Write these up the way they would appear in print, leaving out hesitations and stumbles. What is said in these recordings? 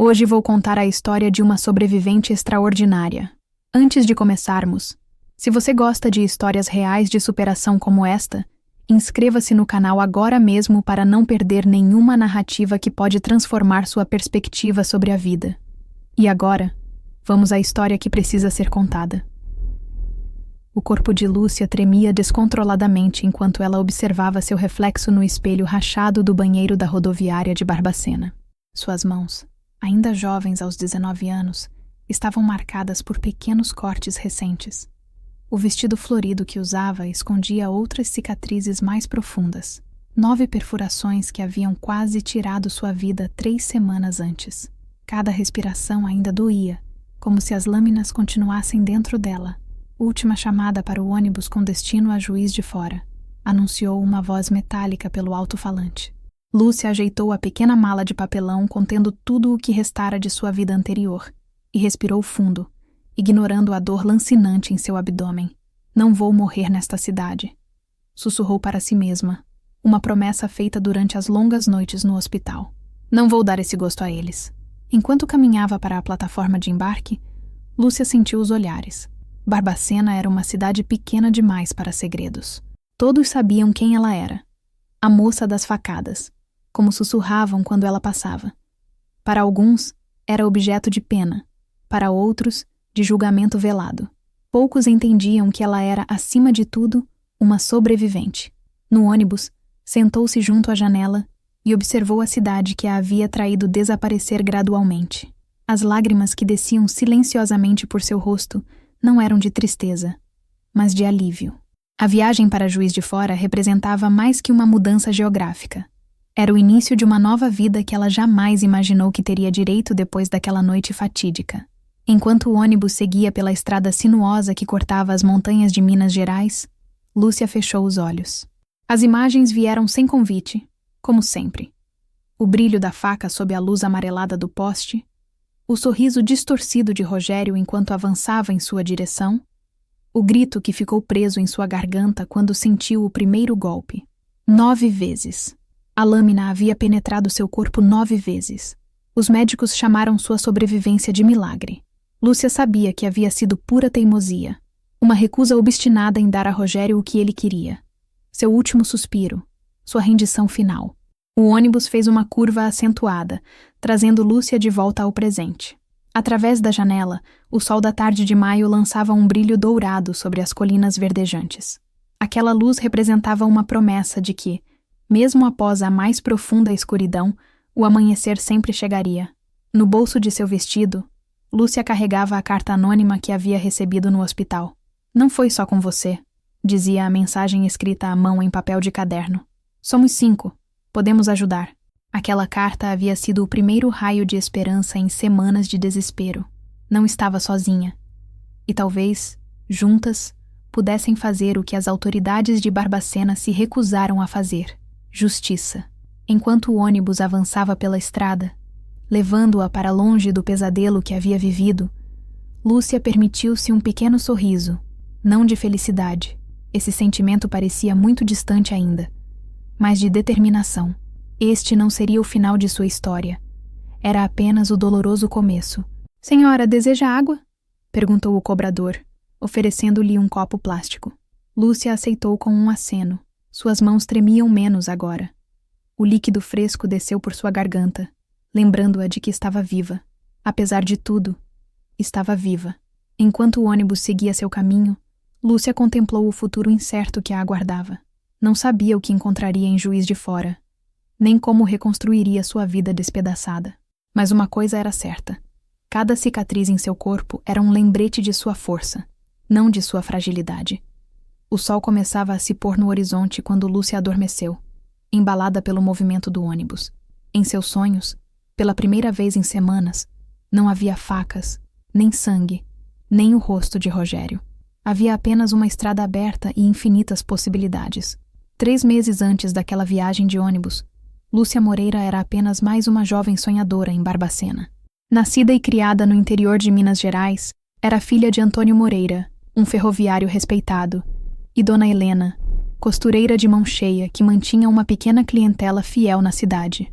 Hoje vou contar a história de uma sobrevivente extraordinária. Antes de começarmos, se você gosta de histórias reais de superação como esta, inscreva-se no canal agora mesmo para não perder nenhuma narrativa que pode transformar sua perspectiva sobre a vida. E agora, vamos à história que precisa ser contada. O corpo de Lúcia tremia descontroladamente enquanto ela observava seu reflexo no espelho rachado do banheiro da rodoviária de Barbacena. Suas mãos, ainda jovens aos 19 anos, estavam marcadas por pequenos cortes recentes. O vestido florido que usava escondia outras cicatrizes mais profundas, 9 perfurações que haviam quase tirado sua vida 3 semanas antes. Cada respiração ainda doía, como se as lâminas continuassem dentro dela. Última chamada para o ônibus com destino a Juiz de Fora, anunciou uma voz metálica pelo alto-falante. Lúcia ajeitou a pequena mala de papelão contendo tudo o que restara de sua vida anterior e respirou fundo, ignorando a dor lancinante em seu abdômen. Não vou morrer nesta cidade, sussurrou para si mesma, uma promessa feita durante as longas noites no hospital. Não vou dar esse gosto a eles. Enquanto caminhava para a plataforma de embarque, Lúcia sentiu os olhares. Barbacena era uma cidade pequena demais para segredos. Todos sabiam quem ela era. A moça das facadas, como sussurravam quando ela passava. Para alguns, era objeto de pena. Para outros, de julgamento velado. Poucos entendiam que ela era, acima de tudo, uma sobrevivente. No ônibus, sentou-se junto à janela e observou a cidade que a havia traído desaparecer gradualmente. As lágrimas que desciam silenciosamente por seu rosto não eram de tristeza, mas de alívio. A viagem para Juiz de Fora representava mais que uma mudança geográfica. Era o início de uma nova vida que ela jamais imaginou que teria direito depois daquela noite fatídica. Enquanto o ônibus seguia pela estrada sinuosa que cortava as montanhas de Minas Gerais, Lúcia fechou os olhos. As imagens vieram sem convite, como sempre. O brilho da faca sob a luz amarelada do poste, o sorriso distorcido de Rogério enquanto avançava em sua direção, o grito que ficou preso em sua garganta quando sentiu o primeiro golpe. 9 vezes. A lâmina havia penetrado seu corpo 9 vezes. Os médicos chamaram sua sobrevivência de milagre. Lúcia sabia que havia sido pura teimosia, uma recusa obstinada em dar a Rogério o que ele queria. Seu último suspiro, sua rendição final. O ônibus fez uma curva acentuada, trazendo Lúcia de volta ao presente. Através da janela, o sol da tarde de maio lançava um brilho dourado sobre as colinas verdejantes. Aquela luz representava uma promessa de que, mesmo após a mais profunda escuridão, o amanhecer sempre chegaria. No bolso de seu vestido, Lúcia carregava a carta anônima que havia recebido no hospital. Não foi só com você, dizia a mensagem escrita à mão em papel de caderno. Somos 5. Podemos ajudar. Aquela carta havia sido o primeiro raio de esperança em semanas de desespero. Não estava sozinha. E talvez, juntas, pudessem fazer o que as autoridades de Barbacena se recusaram a fazer: justiça. Enquanto o ônibus avançava pela estrada, levando-a para longe do pesadelo que havia vivido, Lúcia permitiu-se um pequeno sorriso, não de felicidade. Esse sentimento parecia muito distante ainda, mas de determinação. Este não seria o final de sua história. Era apenas o doloroso começo. "Senhora, deseja água?" perguntou o cobrador, oferecendo-lhe um copo plástico. Lúcia aceitou com um aceno. Suas mãos tremiam menos agora. O líquido fresco desceu por sua garganta, lembrando-a de que estava viva. Apesar de tudo, estava viva. Enquanto o ônibus seguia seu caminho, Lúcia contemplou o futuro incerto que a aguardava. Não sabia o que encontraria em Juiz de Fora, nem como reconstruiria sua vida despedaçada. Mas uma coisa era certa: cada cicatriz em seu corpo era um lembrete de sua força, não de sua fragilidade. O sol começava a se pôr no horizonte quando Lúcia adormeceu, embalada pelo movimento do ônibus. Em seus sonhos, pela primeira vez em semanas, não havia facas, nem sangue, nem o rosto de Rogério. Havia apenas uma estrada aberta e infinitas possibilidades. 3 meses antes daquela viagem de ônibus, Lúcia Moreira era apenas mais uma jovem sonhadora em Barbacena. Nascida e criada no interior de Minas Gerais, era filha de Antônio Moreira, um ferroviário respeitado, e Dona Helena, costureira de mão cheia que mantinha uma pequena clientela fiel na cidade.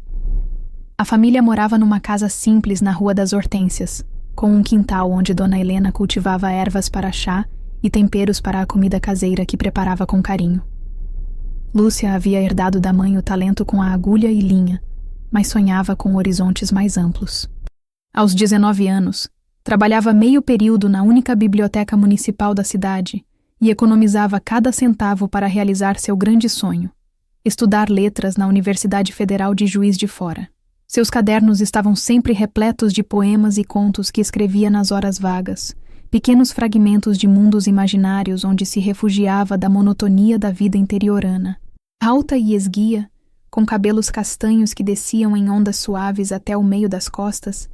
A família morava numa casa simples na Rua das Hortênsias, com um quintal onde Dona Helena cultivava ervas para chá e temperos para a comida caseira que preparava com carinho. Lúcia havia herdado da mãe o talento com a agulha e linha, mas sonhava com horizontes mais amplos. Aos 19 anos, trabalhava meio período na única biblioteca municipal da cidade e economizava cada centavo para realizar seu grande sonho: estudar letras na Universidade Federal de Juiz de Fora. Seus cadernos estavam sempre repletos de poemas e contos que escrevia nas horas vagas, pequenos fragmentos de mundos imaginários onde se refugiava da monotonia da vida interiorana. Alta e esguia, com cabelos castanhos que desciam em ondas suaves até o meio das costas,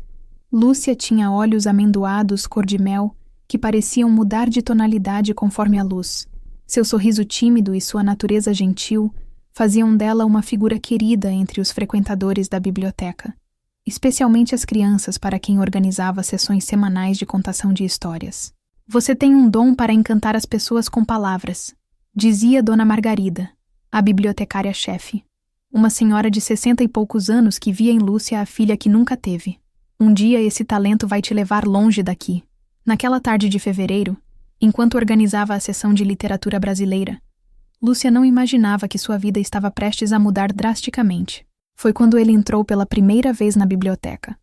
Lúcia tinha olhos amendoados cor de mel que pareciam mudar de tonalidade conforme a luz. Seu sorriso tímido e sua natureza gentil faziam dela uma figura querida entre os frequentadores da biblioteca, especialmente as crianças para quem organizava sessões semanais de contação de histórias. "Você tem um dom para encantar as pessoas com palavras", dizia Dona Margarida, a bibliotecária-chefe, uma senhora de 60 e poucos anos que via em Lúcia a filha que nunca teve. "Um dia esse talento vai te levar longe daqui." Naquela tarde de fevereiro, enquanto organizava a sessão de literatura brasileira, Lúcia não imaginava que sua vida estava prestes a mudar drasticamente. Foi quando ele entrou pela primeira vez na biblioteca.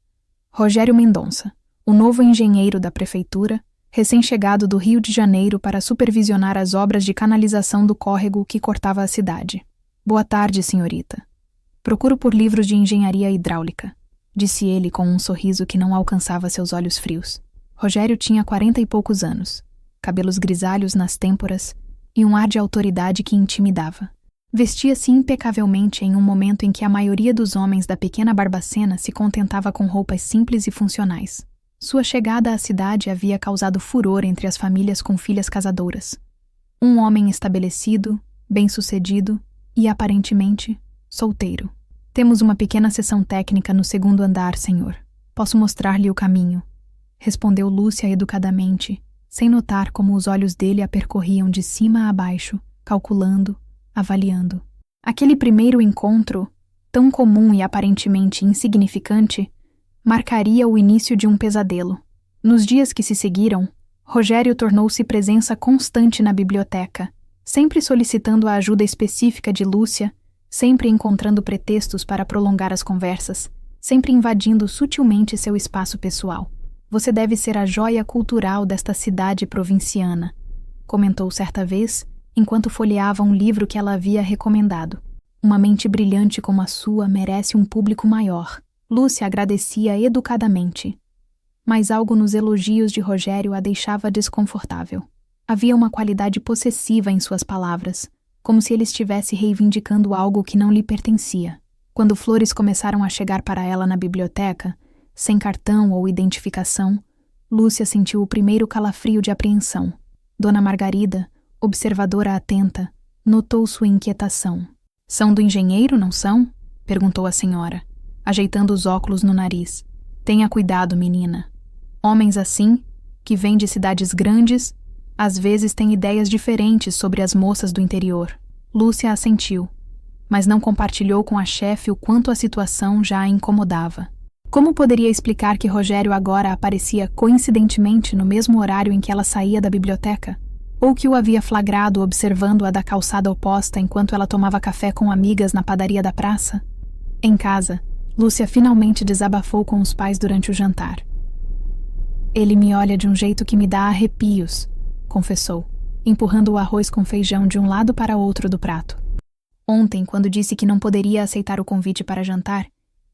Rogério Mendonça, o novo engenheiro da prefeitura, recém-chegado do Rio de Janeiro para supervisionar as obras de canalização do córrego que cortava a cidade. "Boa tarde, senhorita. Procuro por livros de engenharia hidráulica", disse ele com um sorriso que não alcançava seus olhos frios. Rogério tinha 40 e poucos anos, cabelos grisalhos nas têmporas e um ar de autoridade que intimidava. Vestia-se impecavelmente em um momento em que a maioria dos homens da pequena Barbacena se contentava com roupas simples e funcionais. Sua chegada à cidade havia causado furor entre as famílias com filhas casadouras. Um homem estabelecido, bem-sucedido e, aparentemente, solteiro. "Temos uma pequena sessão técnica no segundo andar, senhor. Posso mostrar-lhe o caminho", respondeu Lúcia educadamente, sem notar como os olhos dele a percorriam de cima a baixo, calculando, avaliando. Aquele primeiro encontro, tão comum e aparentemente insignificante, marcaria o início de um pesadelo. Nos dias que se seguiram, Rogério tornou-se presença constante na biblioteca, sempre solicitando a ajuda específica de Lúcia, sempre encontrando pretextos para prolongar as conversas, sempre invadindo sutilmente seu espaço pessoal. "Você deve ser a joia cultural desta cidade provinciana", comentou certa vez, enquanto folheava um livro que ela havia recomendado. "Uma mente brilhante como a sua merece um público maior." Lúcia agradecia educadamente, mas algo nos elogios de Rogério a deixava desconfortável. Havia uma qualidade possessiva em suas palavras, como se ele estivesse reivindicando algo que não lhe pertencia. Quando flores começaram a chegar para ela na biblioteca, sem cartão ou identificação, Lúcia sentiu o primeiro calafrio de apreensão. Dona Margarida, observadora atenta, notou sua inquietação. "São do engenheiro, não são?" perguntou a senhora, ajeitando os óculos no nariz. "Tenha cuidado, menina. Homens assim, que vêm de cidades grandes, às vezes têm ideias diferentes sobre as moças do interior." Lúcia assentiu, mas não compartilhou com a chefe o quanto a situação já a incomodava. Como poderia explicar que Rogério agora aparecia coincidentemente no mesmo horário em que ela saía da biblioteca? Ou que o havia flagrado observando-a da calçada oposta enquanto ela tomava café com amigas na padaria da praça? Em casa, Lúcia finalmente desabafou com os pais durante o jantar. "Ele me olha de um jeito que me dá arrepios", confessou, empurrando o arroz com feijão de um lado para outro do prato. "Ontem, quando disse que não poderia aceitar o convite para jantar,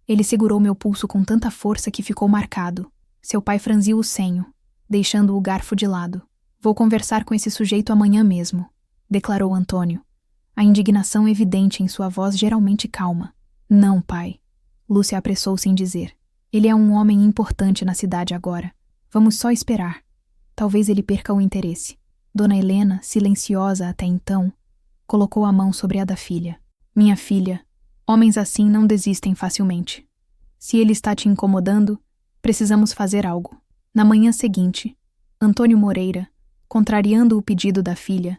ele segurou meu pulso com tanta força que ficou marcado." Seu pai franziu o senho, deixando o garfo de lado. "Vou conversar com esse sujeito amanhã mesmo", declarou Antônio, a indignação evidente em sua voz geralmente calma. "Não, pai", Lúcia apressou-se em dizer. "Ele é um homem importante na cidade agora. Vamos só esperar. Talvez ele perca o interesse." Dona Helena, silenciosa até então, colocou a mão sobre a da filha. "Minha filha, homens assim não desistem facilmente. Se ele está te incomodando, precisamos fazer algo." Na manhã seguinte, Antônio Moreira, contrariando o pedido da filha,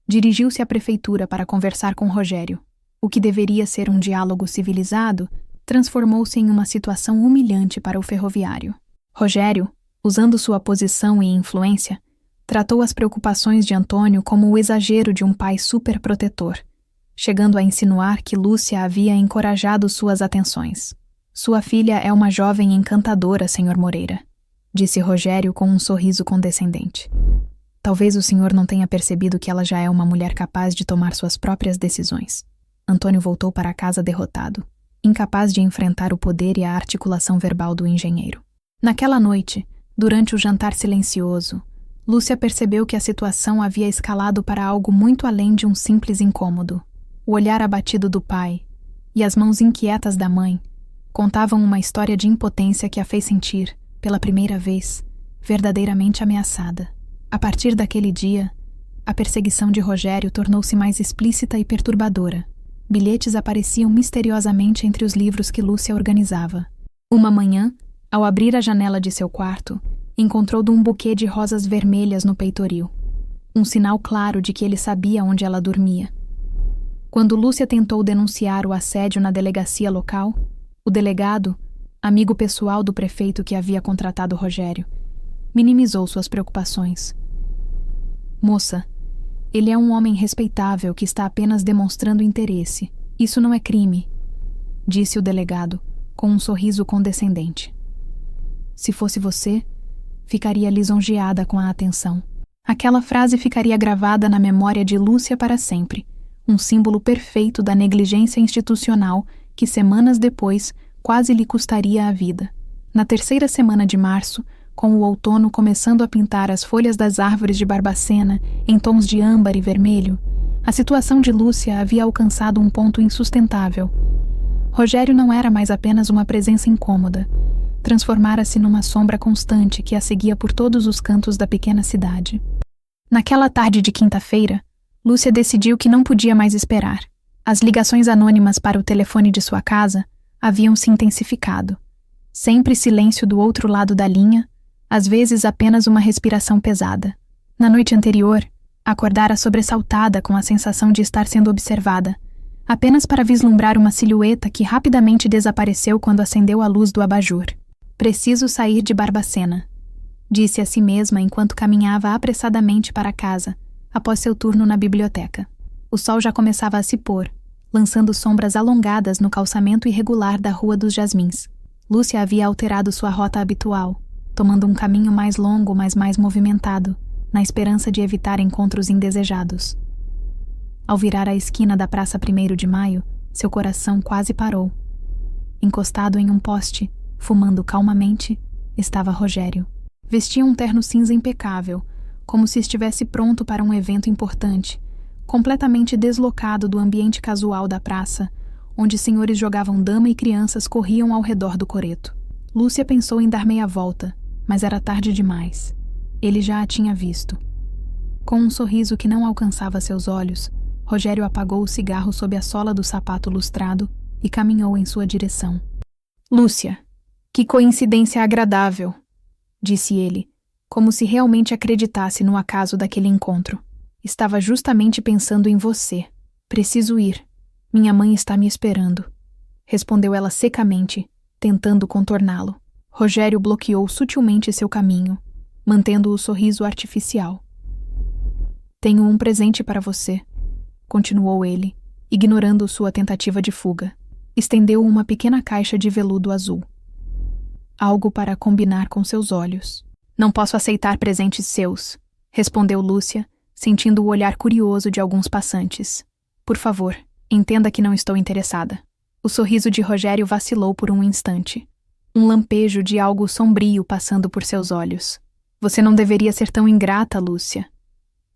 dirigiu-se à prefeitura para conversar com Rogério. O que deveria ser um diálogo civilizado transformou-se em uma situação humilhante para o ferroviário. Rogério, usando sua posição e influência, tratou as preocupações de Antônio como o exagero de um pai superprotetor, chegando a insinuar que Lúcia havia encorajado suas atenções. Sua filha é uma jovem encantadora, senhor Moreira, disse Rogério com um sorriso condescendente. Talvez o senhor não tenha percebido que ela já é uma mulher capaz de tomar suas próprias decisões. Antônio voltou para casa derrotado, incapaz de enfrentar o poder e a articulação verbal do engenheiro. Naquela noite, durante o jantar silencioso, Lúcia percebeu que a situação havia escalado para algo muito além de um simples incômodo. O olhar abatido do pai e as mãos inquietas da mãe contavam uma história de impotência que a fez sentir, pela primeira vez, verdadeiramente ameaçada. A partir daquele dia, a perseguição de Rogério tornou-se mais explícita e perturbadora. Bilhetes apareciam misteriosamente entre os livros que Lúcia organizava. Uma manhã, ao abrir a janela de seu quarto, encontrou um buquê de rosas vermelhas no peitoril. Um sinal claro de que ele sabia onde ela dormia. Quando Lúcia tentou denunciar o assédio na delegacia local, o delegado, amigo pessoal do prefeito que havia contratado Rogério, minimizou suas preocupações. Moça, ele é um homem respeitável que está apenas demonstrando interesse. Isso não é crime, disse o delegado, com um sorriso condescendente. Se fosse você, ficaria lisonjeada com a atenção. Aquela frase ficaria gravada na memória de Lúcia para sempre, um símbolo perfeito da negligência institucional que semanas depois quase lhe custaria a vida. Na terceira semana de março, com o outono começando a pintar as folhas das árvores de Barbacena em tons de âmbar e vermelho, a situação de Lúcia havia alcançado um ponto insustentável. Rogério não era mais apenas uma presença incômoda. Transformara-se numa sombra constante que a seguia por todos os cantos da pequena cidade. Naquela tarde de quinta-feira, Lúcia decidiu que não podia mais esperar. As ligações anônimas para o telefone de sua casa haviam se intensificado. Sempre silêncio do outro lado da linha, às vezes apenas uma respiração pesada. Na noite anterior, acordara sobressaltada com a sensação de estar sendo observada, apenas para vislumbrar uma silhueta que rapidamente desapareceu quando acendeu a luz do abajur. Preciso sair de Barbacena, disse a si mesma enquanto caminhava apressadamente para casa, após seu turno na biblioteca. O sol já começava a se pôr, lançando sombras alongadas no calçamento irregular da Rua dos Jasmins. Lúcia havia alterado sua rota habitual, tomando um caminho mais longo, mas mais movimentado, na esperança de evitar encontros indesejados. Ao virar a esquina da Praça 1º de Maio, seu coração quase parou. Encostado em um poste, fumando calmamente, estava Rogério. Vestia um terno cinza impecável, como se estivesse pronto para um evento importante, completamente deslocado do ambiente casual da praça, onde senhores jogavam dama e crianças corriam ao redor do coreto. Lúcia pensou em dar meia volta, mas era tarde demais. Ele já a tinha visto. Com um sorriso que não alcançava seus olhos, Rogério apagou o cigarro sob a sola do sapato lustrado e caminhou em sua direção. Lúcia, que coincidência agradável, disse ele, como se realmente acreditasse no acaso daquele encontro. Estava justamente pensando em você. Preciso ir. Minha mãe está me esperando, respondeu ela secamente, tentando contorná-lo. Rogério bloqueou sutilmente seu caminho, mantendo o sorriso artificial. Tenho um presente para você, continuou ele, ignorando sua tentativa de fuga. Estendeu uma pequena caixa de veludo azul. Algo para combinar com seus olhos. Não posso aceitar presentes seus, respondeu Lúcia, sentindo o olhar curioso de alguns passantes. Por favor, entenda que não estou interessada. O sorriso de Rogério vacilou por um instante. Um lampejo de algo sombrio passando por seus olhos. Você não deveria ser tão ingrata, Lúcia,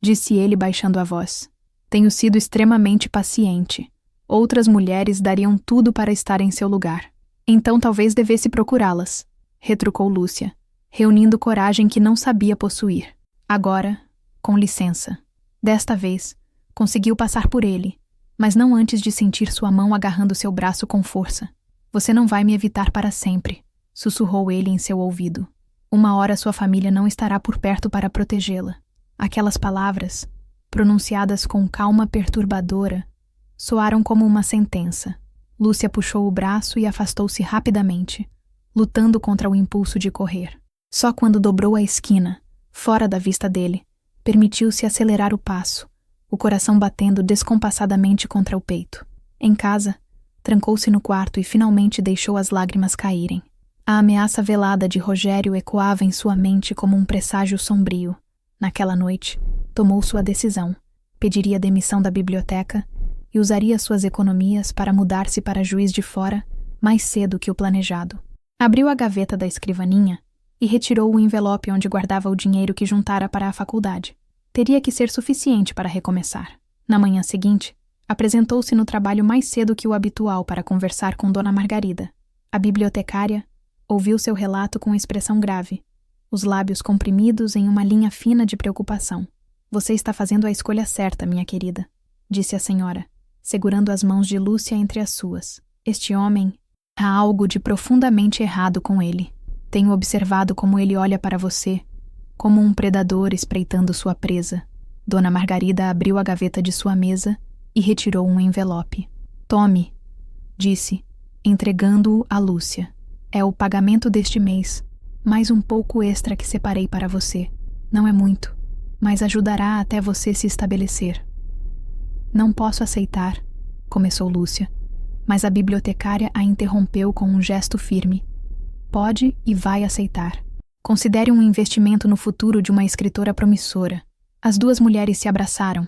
disse ele baixando a voz. Tenho sido extremamente paciente. Outras mulheres dariam tudo para estar em seu lugar. Então talvez devesse procurá-las, retrucou Lúcia, reunindo coragem que não sabia possuir. Agora, com licença. Desta vez, conseguiu passar por ele, mas não antes de sentir sua mão agarrando seu braço com força. Você não vai me evitar para sempre, sussurrou ele em seu ouvido. Uma hora sua família não estará por perto para protegê-la. Aquelas palavras, pronunciadas com calma perturbadora, soaram como uma sentença. Lúcia puxou o braço e afastou-se rapidamente, lutando contra o impulso de correr. Só quando dobrou a esquina, fora da vista dele, permitiu-se acelerar o passo, o coração batendo descompassadamente contra o peito. Em casa, trancou-se no quarto e finalmente deixou as lágrimas caírem. A ameaça velada de Rogério ecoava em sua mente como um presságio sombrio. Naquela noite, tomou sua decisão. Pediria demissão da biblioteca e usaria suas economias para mudar-se para Juiz de Fora mais cedo que o planejado. Abriu a gaveta da escrivaninha e retirou o envelope onde guardava o dinheiro que juntara para a faculdade. Teria que ser suficiente para recomeçar. Na manhã seguinte, apresentou-se no trabalho mais cedo que o habitual para conversar com Dona Margarida. A bibliotecária ouviu seu relato com expressão grave, os lábios comprimidos em uma linha fina de preocupação. Você está fazendo a escolha certa, minha querida, disse a senhora, segurando as mãos de Lúcia entre as suas. Este homem, há algo de profundamente errado com ele. Tenho observado como ele olha para você, como um predador espreitando sua presa. Dona Margarida abriu a gaveta de sua mesa e retirou um envelope. Tome, disse, entregando-o a Lúcia. É o pagamento deste mês, mais um pouco extra que separei para você. Não é muito, mas ajudará até você se estabelecer. Não posso aceitar, começou Lúcia, mas a bibliotecária a interrompeu com um gesto firme. Pode e vai aceitar. Considere um investimento no futuro de uma escritora promissora. As duas mulheres se abraçaram,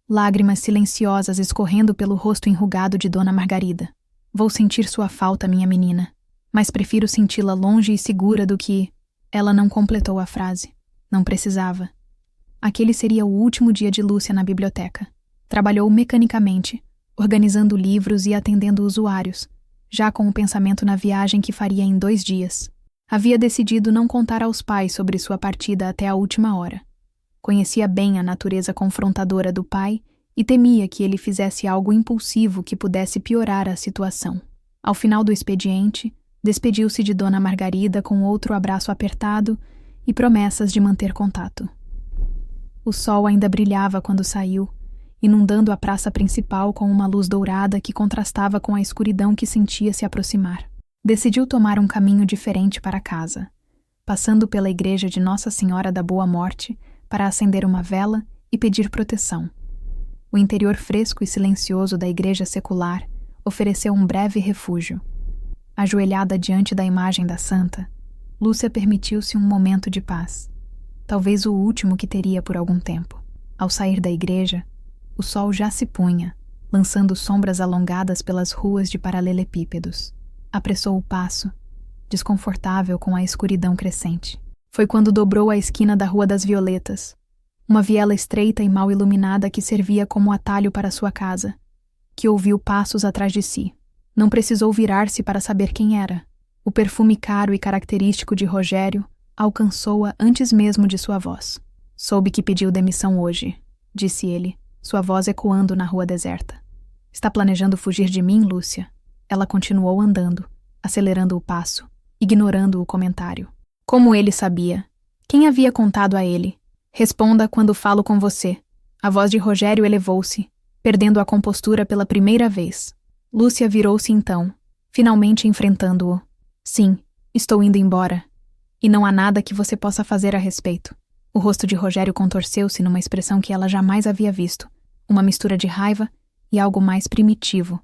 lágrimas silenciosas escorrendo pelo rosto enrugado de Dona Margarida. Vou sentir sua falta, minha menina, mas prefiro senti-la longe e segura do que... Ela não completou a frase. Não precisava. Aquele seria o último dia de Lúcia na biblioteca. Trabalhou mecanicamente, organizando livros e atendendo usuários, já com o pensamento na viagem que faria em 2 dias. Havia decidido não contar aos pais sobre sua partida até a última hora. Conhecia bem a natureza confrontadora do pai e temia que ele fizesse algo impulsivo que pudesse piorar a situação. Ao final do expediente, despediu-se de Dona Margarida com outro abraço apertado e promessas de manter contato. O sol ainda brilhava quando saiu, inundando a praça principal com uma luz dourada que contrastava com a escuridão que sentia se aproximar. Decidiu tomar um caminho diferente para casa, passando pela igreja de Nossa Senhora da Boa Morte para acender uma vela e pedir proteção. O interior fresco e silencioso da igreja secular ofereceu um breve refúgio. Ajoelhada diante da imagem da santa, Lúcia permitiu-se um momento de paz, talvez o último que teria por algum tempo. Ao sair da igreja, o sol já se punha, lançando sombras alongadas pelas ruas de paralelepípedos. Apressou o passo, desconfortável com a escuridão crescente. Foi quando dobrou a esquina da Rua das Violetas, uma viela estreita e mal iluminada que servia como atalho para sua casa, que ouviu passos atrás de si. Não precisou virar-se para saber quem era. O perfume caro e característico de Rogério alcançou-a antes mesmo de sua voz. Soube que pediu demissão hoje, disse ele, sua voz ecoando na rua deserta. Está planejando fugir de mim, Lúcia? Ela continuou andando, acelerando o passo, ignorando o comentário. Como ele sabia? Quem havia contado a ele? Responda quando falo com você. A voz de Rogério elevou-se, perdendo a compostura pela primeira vez. Lúcia virou-se então, finalmente enfrentando-o. Sim, estou indo embora. E não há nada que você possa fazer a respeito. O rosto de Rogério contorceu-se numa expressão que ela jamais havia visto, uma mistura de raiva e algo mais primitivo,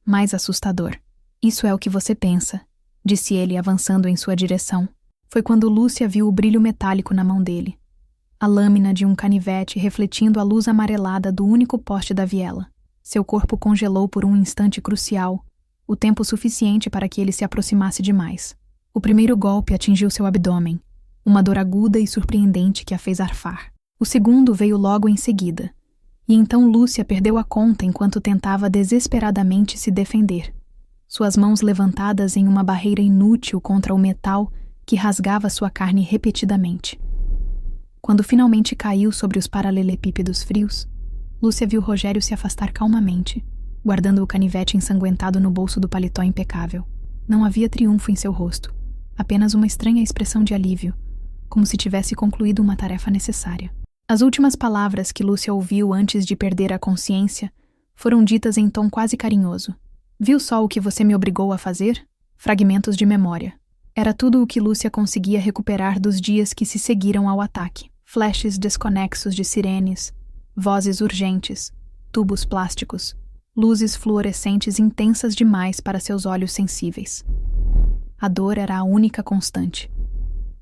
mais assustador. Isso é o que você pensa, disse ele avançando em sua direção. Foi quando Lúcia viu o brilho metálico na mão dele, a lâmina de um canivete refletindo a luz amarelada do único poste da viela. Seu corpo congelou por um instante crucial, o tempo suficiente para que ele se aproximasse demais. O primeiro golpe atingiu seu abdômen, uma dor aguda e surpreendente que a fez arfar. O segundo veio logo em seguida, e então Lúcia perdeu a conta enquanto tentava desesperadamente se defender, suas mãos levantadas em uma barreira inútil contra o metal que rasgava sua carne repetidamente. Quando finalmente caiu sobre os paralelepípedos frios, Lúcia viu Rogério se afastar calmamente, guardando o canivete ensanguentado no bolso do paletó impecável. Não havia triunfo em seu rosto, apenas uma estranha expressão de alívio, como se tivesse concluído uma tarefa necessária. As últimas palavras que Lúcia ouviu antes de perder a consciência foram ditas em tom quase carinhoso. Viu só o que você me obrigou a fazer? Fragmentos de memória. Era tudo o que Lúcia conseguia recuperar dos dias que se seguiram ao ataque. Flashes desconexos de sirenes, vozes urgentes, tubos plásticos, luzes fluorescentes intensas demais para seus olhos sensíveis. A dor era a única constante.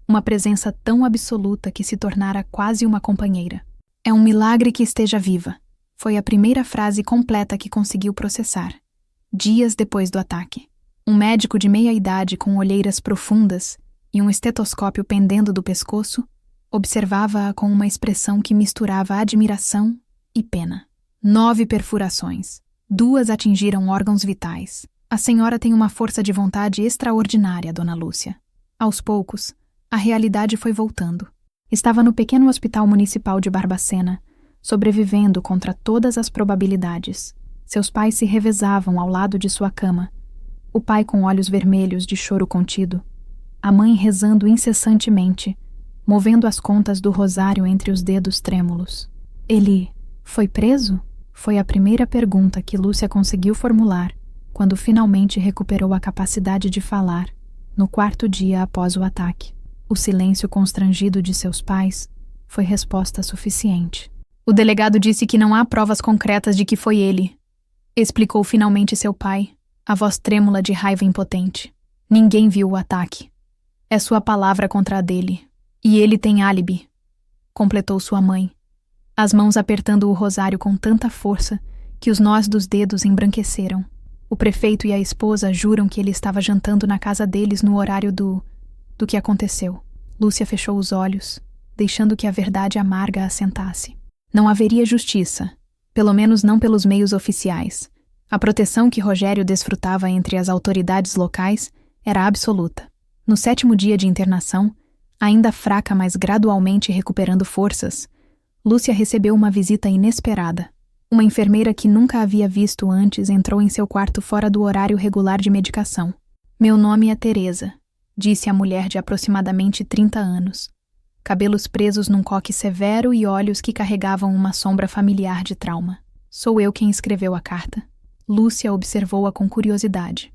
Uma presença tão absoluta que se tornara quase uma companheira. É um milagre que esteja viva. Foi a primeira frase completa que conseguiu processar. Dias depois do ataque. Um médico de meia-idade com olheiras profundas e um estetoscópio pendendo do pescoço observava-a com uma expressão que misturava admiração e pena. 9 perfurações. 2 atingiram órgãos vitais. A senhora tem uma força de vontade extraordinária, dona Lúcia. Aos poucos, a realidade foi voltando. Estava no pequeno hospital municipal de Barbacena, sobrevivendo contra todas as probabilidades. Seus pais se revezavam ao lado de sua cama. O pai com olhos vermelhos de choro contido. A mãe rezando incessantemente, movendo as contas do rosário entre os dedos trêmulos. Ele foi preso? Foi a primeira pergunta que Lúcia conseguiu formular quando finalmente recuperou a capacidade de falar, no 4º dia após o ataque. O silêncio constrangido de seus pais foi resposta suficiente. O delegado disse que não há provas concretas de que foi ele, explicou finalmente seu pai, a voz trêmula de raiva impotente. Ninguém viu o ataque. É sua palavra contra a dele. E ele tem álibi, completou sua mãe, as mãos apertando o rosário com tanta força que os nós dos dedos embranqueceram. O prefeito e a esposa juram que ele estava jantando na casa deles no horário do que aconteceu. Lúcia fechou os olhos, deixando que a verdade amarga assentasse. Não haveria justiça, pelo menos não pelos meios oficiais. A proteção que Rogério desfrutava entre as autoridades locais era absoluta. No 7º dia de internação, ainda fraca, mas gradualmente recuperando forças, Lúcia recebeu uma visita inesperada. Uma enfermeira que nunca havia visto antes entrou em seu quarto fora do horário regular de medicação. Meu nome é Teresa, disse a mulher de aproximadamente 30 anos. Cabelos presos num coque severo e olhos que carregavam uma sombra familiar de trauma. Sou eu quem escreveu a carta. Lúcia observou-a com curiosidade.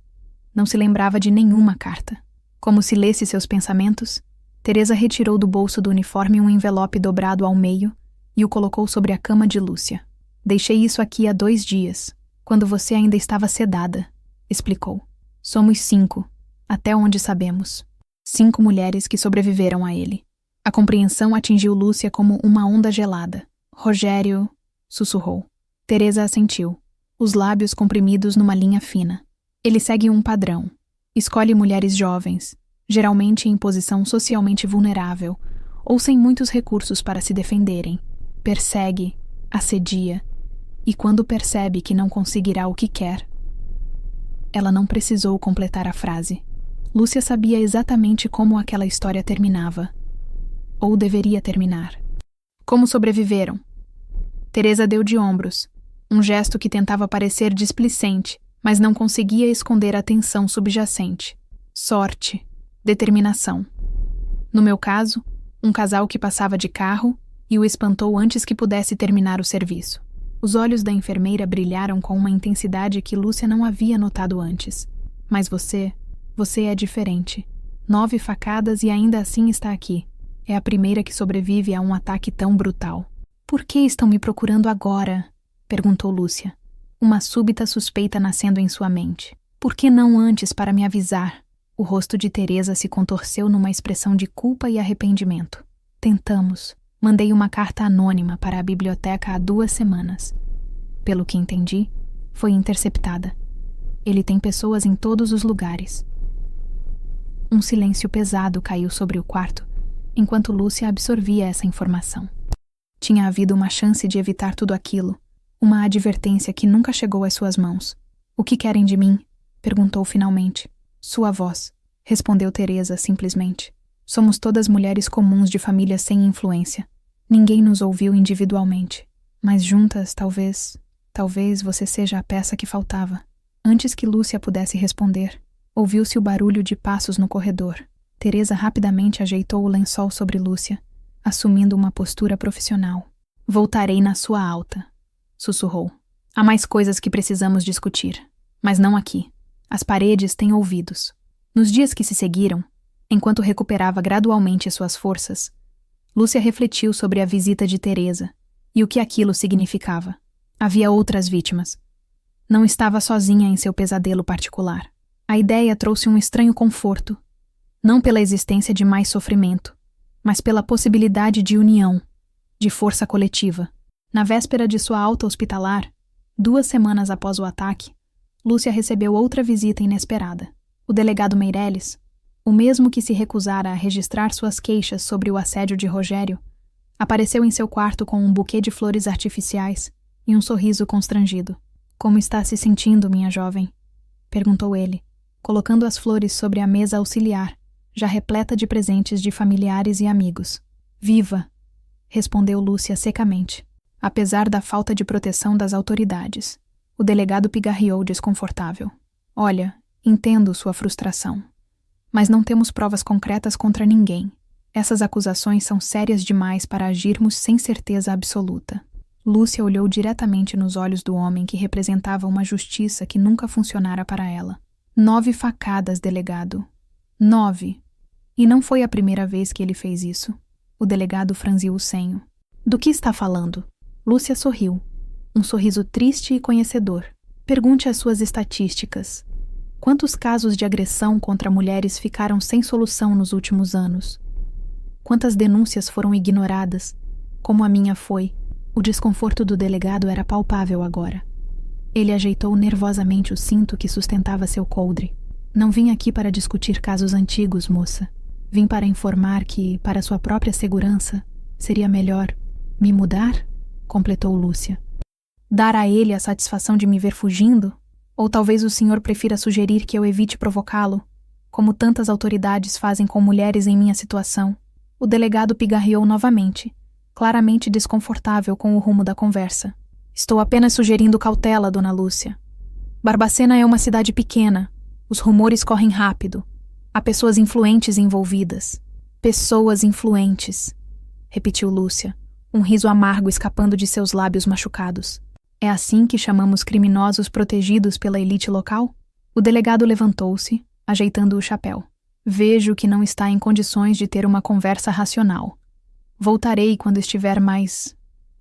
Não se lembrava de nenhuma carta. Como se lesse seus pensamentos, Teresa retirou do bolso do uniforme um envelope dobrado ao meio e o colocou sobre a cama de Lúcia. Deixei isso aqui há 2 dias, quando você ainda estava sedada, explicou. Somos 5, até onde sabemos. 5 mulheres que sobreviveram a ele. A compreensão atingiu Lúcia como uma onda gelada. Rogério, sussurrou. Teresa assentiu, os lábios comprimidos numa linha fina. Ele segue um padrão. Escolhe mulheres jovens, geralmente em posição socialmente vulnerável, ou sem muitos recursos para se defenderem. Persegue, assedia, e quando percebe que não conseguirá o que quer... Ela não precisou completar a frase. Lúcia sabia exatamente como aquela história terminava. Ou deveria terminar. Como sobreviveram? Teresa deu de ombros, um gesto que tentava parecer displicente, mas não conseguia esconder a tensão subjacente. Sorte, determinação. No meu caso, um casal que passava de carro e o espantou antes que pudesse terminar o serviço. Os olhos da enfermeira brilharam com uma intensidade que Lúcia não havia notado antes. Mas você é diferente. 9 facadas e ainda assim está aqui. É a primeira que sobrevive a um ataque tão brutal. Por que estão me procurando agora? Perguntou Lúcia, uma súbita suspeita nascendo em sua mente. Por que não antes para me avisar? O rosto de Teresa se contorceu numa expressão de culpa e arrependimento. Tentamos. Mandei uma carta anônima para a biblioteca há 2 semanas. Pelo que entendi, foi interceptada. Ele tem pessoas em todos os lugares. Um silêncio pesado caiu sobre o quarto, enquanto Lúcia absorvia essa informação. Tinha havido uma chance de evitar tudo aquilo, uma advertência que nunca chegou às suas mãos. O que querem de mim? Perguntou finalmente. Sua voz, respondeu Teresa simplesmente. Somos todas mulheres comuns de famílias sem influência. Ninguém nos ouviu individualmente. Mas juntas, talvez você seja a peça que faltava. Antes que Lúcia pudesse responder, ouviu-se o barulho de passos no corredor. Teresa rapidamente ajeitou o lençol sobre Lúcia, assumindo uma postura profissional. Voltarei na sua alta, sussurrou. Há mais coisas que precisamos discutir. Mas não aqui. As paredes têm ouvidos. Nos dias que se seguiram, enquanto recuperava gradualmente suas forças, Lúcia refletiu sobre a visita de Teresa e o que aquilo significava. Havia outras vítimas. Não estava sozinha em seu pesadelo particular. A ideia trouxe um estranho conforto, não pela existência de mais sofrimento, mas pela possibilidade de união, de força coletiva. Na véspera de sua alta hospitalar, 2 semanas após o ataque, Lúcia recebeu outra visita inesperada. O delegado Meireles, o mesmo que se recusara a registrar suas queixas sobre o assédio de Rogério, apareceu em seu quarto com um buquê de flores artificiais e um sorriso constrangido. "Como está se sentindo, minha jovem?" perguntou ele, colocando as flores sobre a mesa auxiliar, já repleta de presentes de familiares e amigos. "Viva!" respondeu Lúcia secamente. Apesar da falta de proteção das autoridades, o delegado pigarreou desconfortável. "Olha, entendo sua frustração, mas não temos provas concretas contra ninguém. Essas acusações são sérias demais para agirmos sem certeza absoluta." Lúcia olhou diretamente nos olhos do homem que representava uma justiça que nunca funcionara para ela. 9 facadas, delegado. 9. E não foi a primeira vez que ele fez isso. O delegado franziu o senho. "Do que está falando?" Lúcia sorriu. Um sorriso triste e conhecedor. "Pergunte as suas estatísticas. Quantos casos de agressão contra mulheres ficaram sem solução nos últimos anos? Quantas denúncias foram ignoradas, como a minha foi?" O desconforto do delegado era palpável agora. Ele ajeitou nervosamente o cinto que sustentava seu coldre. "Não vim aqui para discutir casos antigos, moça. Vim para informar que, para sua própria segurança, seria melhor me mudar?" completou Lúcia. "Dar a ele a satisfação de me ver fugindo? Ou talvez o senhor prefira sugerir que eu evite provocá-lo, como tantas autoridades fazem com mulheres em minha situação?" O delegado pigarreou novamente, claramente desconfortável com o rumo da conversa. "Estou apenas sugerindo cautela, dona Lúcia. Barbacena é uma cidade pequena. Os rumores correm rápido. Há pessoas influentes envolvidas." "Pessoas influentes", repetiu Lúcia, um riso amargo escapando de seus lábios machucados. "É assim que chamamos criminosos protegidos pela elite local?" O delegado levantou-se, ajeitando o chapéu. "Vejo que não está em condições de ter uma conversa racional. Voltarei quando estiver mais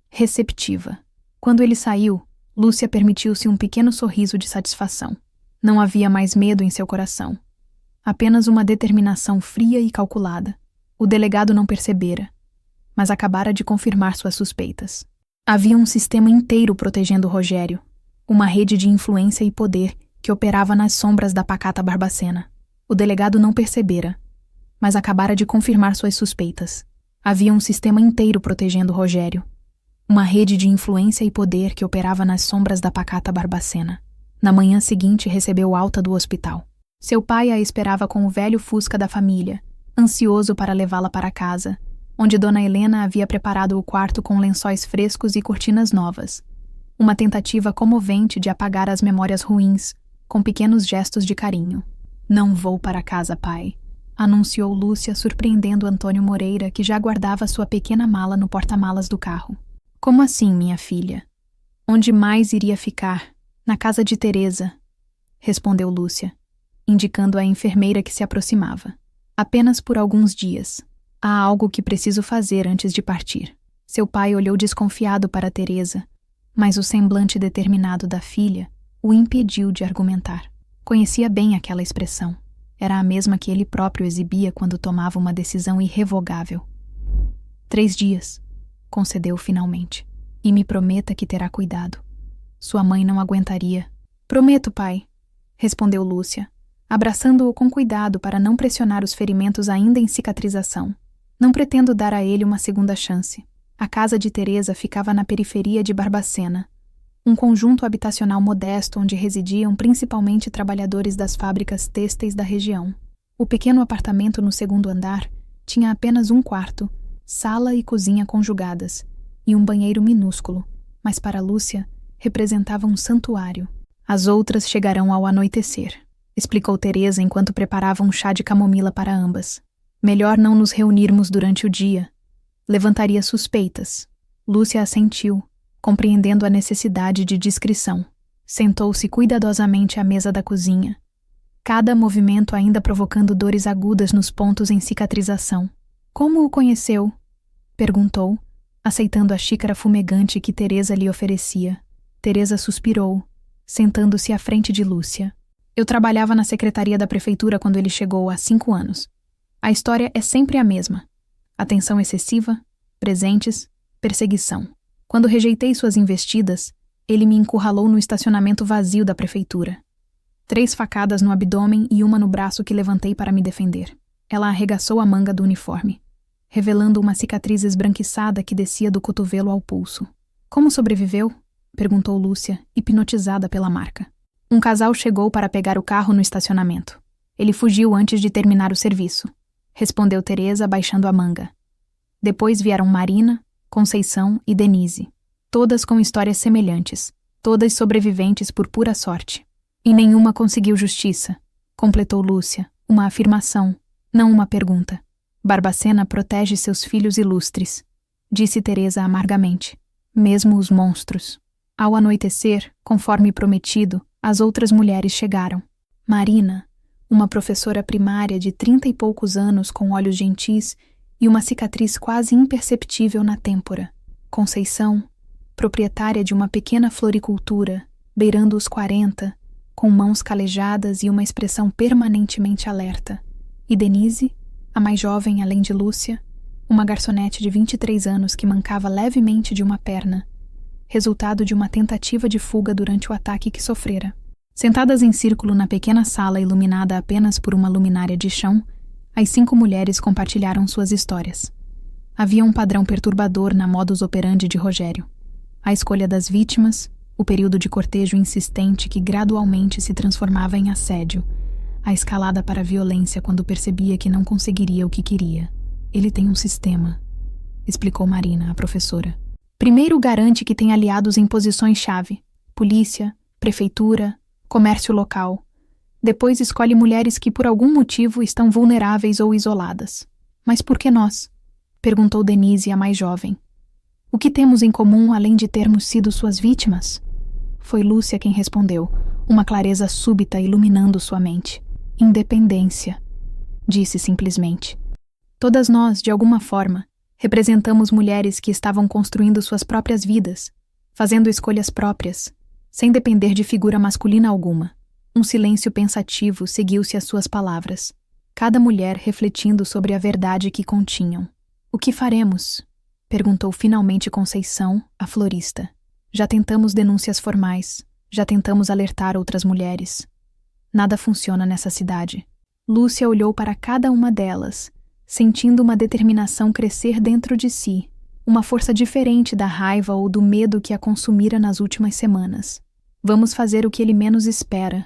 receptiva." Quando ele saiu, Lúcia permitiu-se um pequeno sorriso de satisfação. Não havia mais medo em seu coração. Apenas uma determinação fria e calculada. O delegado não percebera, mas acabara de confirmar suas suspeitas. Havia um sistema inteiro protegendo Rogério, uma rede de influência e poder que operava nas sombras da pacata Barbacena. O delegado não percebera, mas acabara de confirmar suas suspeitas. Havia um sistema inteiro protegendo Rogério, uma rede de influência e poder que operava nas sombras da pacata Barbacena. Na manhã seguinte recebeu alta do hospital. Seu pai a esperava com o velho Fusca da família, ansioso para levá-la para casa, onde Dona Helena havia preparado o quarto com lençóis frescos e cortinas novas. Uma tentativa comovente de apagar as memórias ruins, com pequenos gestos de carinho. "Não vou para casa, pai", anunciou Lúcia, surpreendendo Antônio Moreira, que já guardava sua pequena mala no porta-malas do carro. "Como assim, minha filha? Onde mais iria ficar? Na casa de Teresa", respondeu Lúcia, indicando a enfermeira que se aproximava. "Apenas por alguns dias. Há algo que preciso fazer antes de partir." Seu pai olhou desconfiado para Teresa, mas o semblante determinado da filha o impediu de argumentar. Conhecia bem aquela expressão. Era a mesma que ele próprio exibia quando tomava uma decisão irrevogável. 3 dias, concedeu finalmente. "E me prometa que terá cuidado. Sua mãe não aguentaria." "Prometo, pai", respondeu Lúcia, abraçando-o com cuidado para não pressionar os ferimentos ainda em cicatrização. "Não pretendo dar a ele uma segunda chance." A casa de Teresa ficava na periferia de Barbacena, um conjunto habitacional modesto onde residiam principalmente trabalhadores das fábricas têxteis da região. O pequeno apartamento no 2º andar tinha apenas um quarto, sala e cozinha conjugadas, e um banheiro minúsculo, mas para Lúcia representava um santuário. "As outras chegarão ao anoitecer", explicou Teresa enquanto preparava um chá de camomila para ambas. "Melhor não nos reunirmos durante o dia. Levantaria suspeitas." Lúcia assentiu, compreendendo a necessidade de discrição. Sentou-se cuidadosamente à mesa da cozinha, cada movimento ainda provocando dores agudas nos pontos em cicatrização. Como o conheceu? Perguntou, aceitando a xícara fumegante que Teresa lhe oferecia. Teresa suspirou, sentando-se à frente de Lúcia. Eu trabalhava na secretaria da prefeitura quando ele chegou há 5 anos. A história é sempre a mesma. Atenção excessiva, presentes, perseguição. Quando rejeitei suas investidas, ele me encurralou no estacionamento vazio da prefeitura. 3 facadas no abdômen e uma no braço que levantei para me defender. Ela arregaçou a manga do uniforme, revelando uma cicatriz esbranquiçada que descia do cotovelo ao pulso. Como sobreviveu? Perguntou Lúcia, hipnotizada pela marca. Um casal chegou para pegar o carro no estacionamento. Ele fugiu antes de terminar o serviço, respondeu Teresa, baixando a manga. Depois vieram Marina, Conceição e Denise, todas com histórias semelhantes, todas sobreviventes por pura sorte. E nenhuma conseguiu justiça, completou Lúcia, uma afirmação, não uma pergunta. Barbacena protege seus filhos ilustres, disse Teresa amargamente, mesmo os monstros. Ao anoitecer, conforme prometido, as outras mulheres chegaram. Marina, uma professora primária de 30 e poucos anos com olhos gentis e uma cicatriz quase imperceptível na têmpora. Conceição, proprietária de uma pequena floricultura, beirando os 40, com mãos calejadas e uma expressão permanentemente alerta. E Denise, a mais jovem além de Lúcia, uma garçonete de 23 anos que mancava levemente de uma perna, resultado de uma tentativa de fuga durante o ataque que sofrera. Sentadas em círculo na pequena sala iluminada apenas por uma luminária de chão, as 5 mulheres compartilharam suas histórias. Havia um padrão perturbador na modus operandi de Rogério. A escolha das vítimas, o período de cortejo insistente que gradualmente se transformava em assédio, a escalada para a violência quando percebia que não conseguiria o que queria. Ele tem um sistema, explicou Marina, a professora. Primeiro garante que tem aliados em posições-chave, polícia, prefeitura, comércio local. Depois escolhe mulheres que por algum motivo estão vulneráveis ou isoladas. Mas por que nós? Perguntou Denise, a mais jovem. O que temos em comum além de termos sido suas vítimas? Foi Lúcia quem respondeu, uma clareza súbita iluminando sua mente. Independência, disse simplesmente. Todas nós, de alguma forma, representamos mulheres que estavam construindo suas próprias vidas, fazendo escolhas próprias, sem depender de figura masculina alguma. Um silêncio pensativo seguiu-se às suas palavras, cada mulher refletindo sobre a verdade que continham. O que faremos? Perguntou finalmente Conceição, a florista. Já tentamos denúncias formais, já tentamos alertar outras mulheres. Nada funciona nessa cidade. Lúcia olhou para cada uma delas, sentindo uma determinação crescer dentro de si, uma força diferente da raiva ou do medo que a consumira nas últimas semanas. Vamos fazer o que ele menos espera,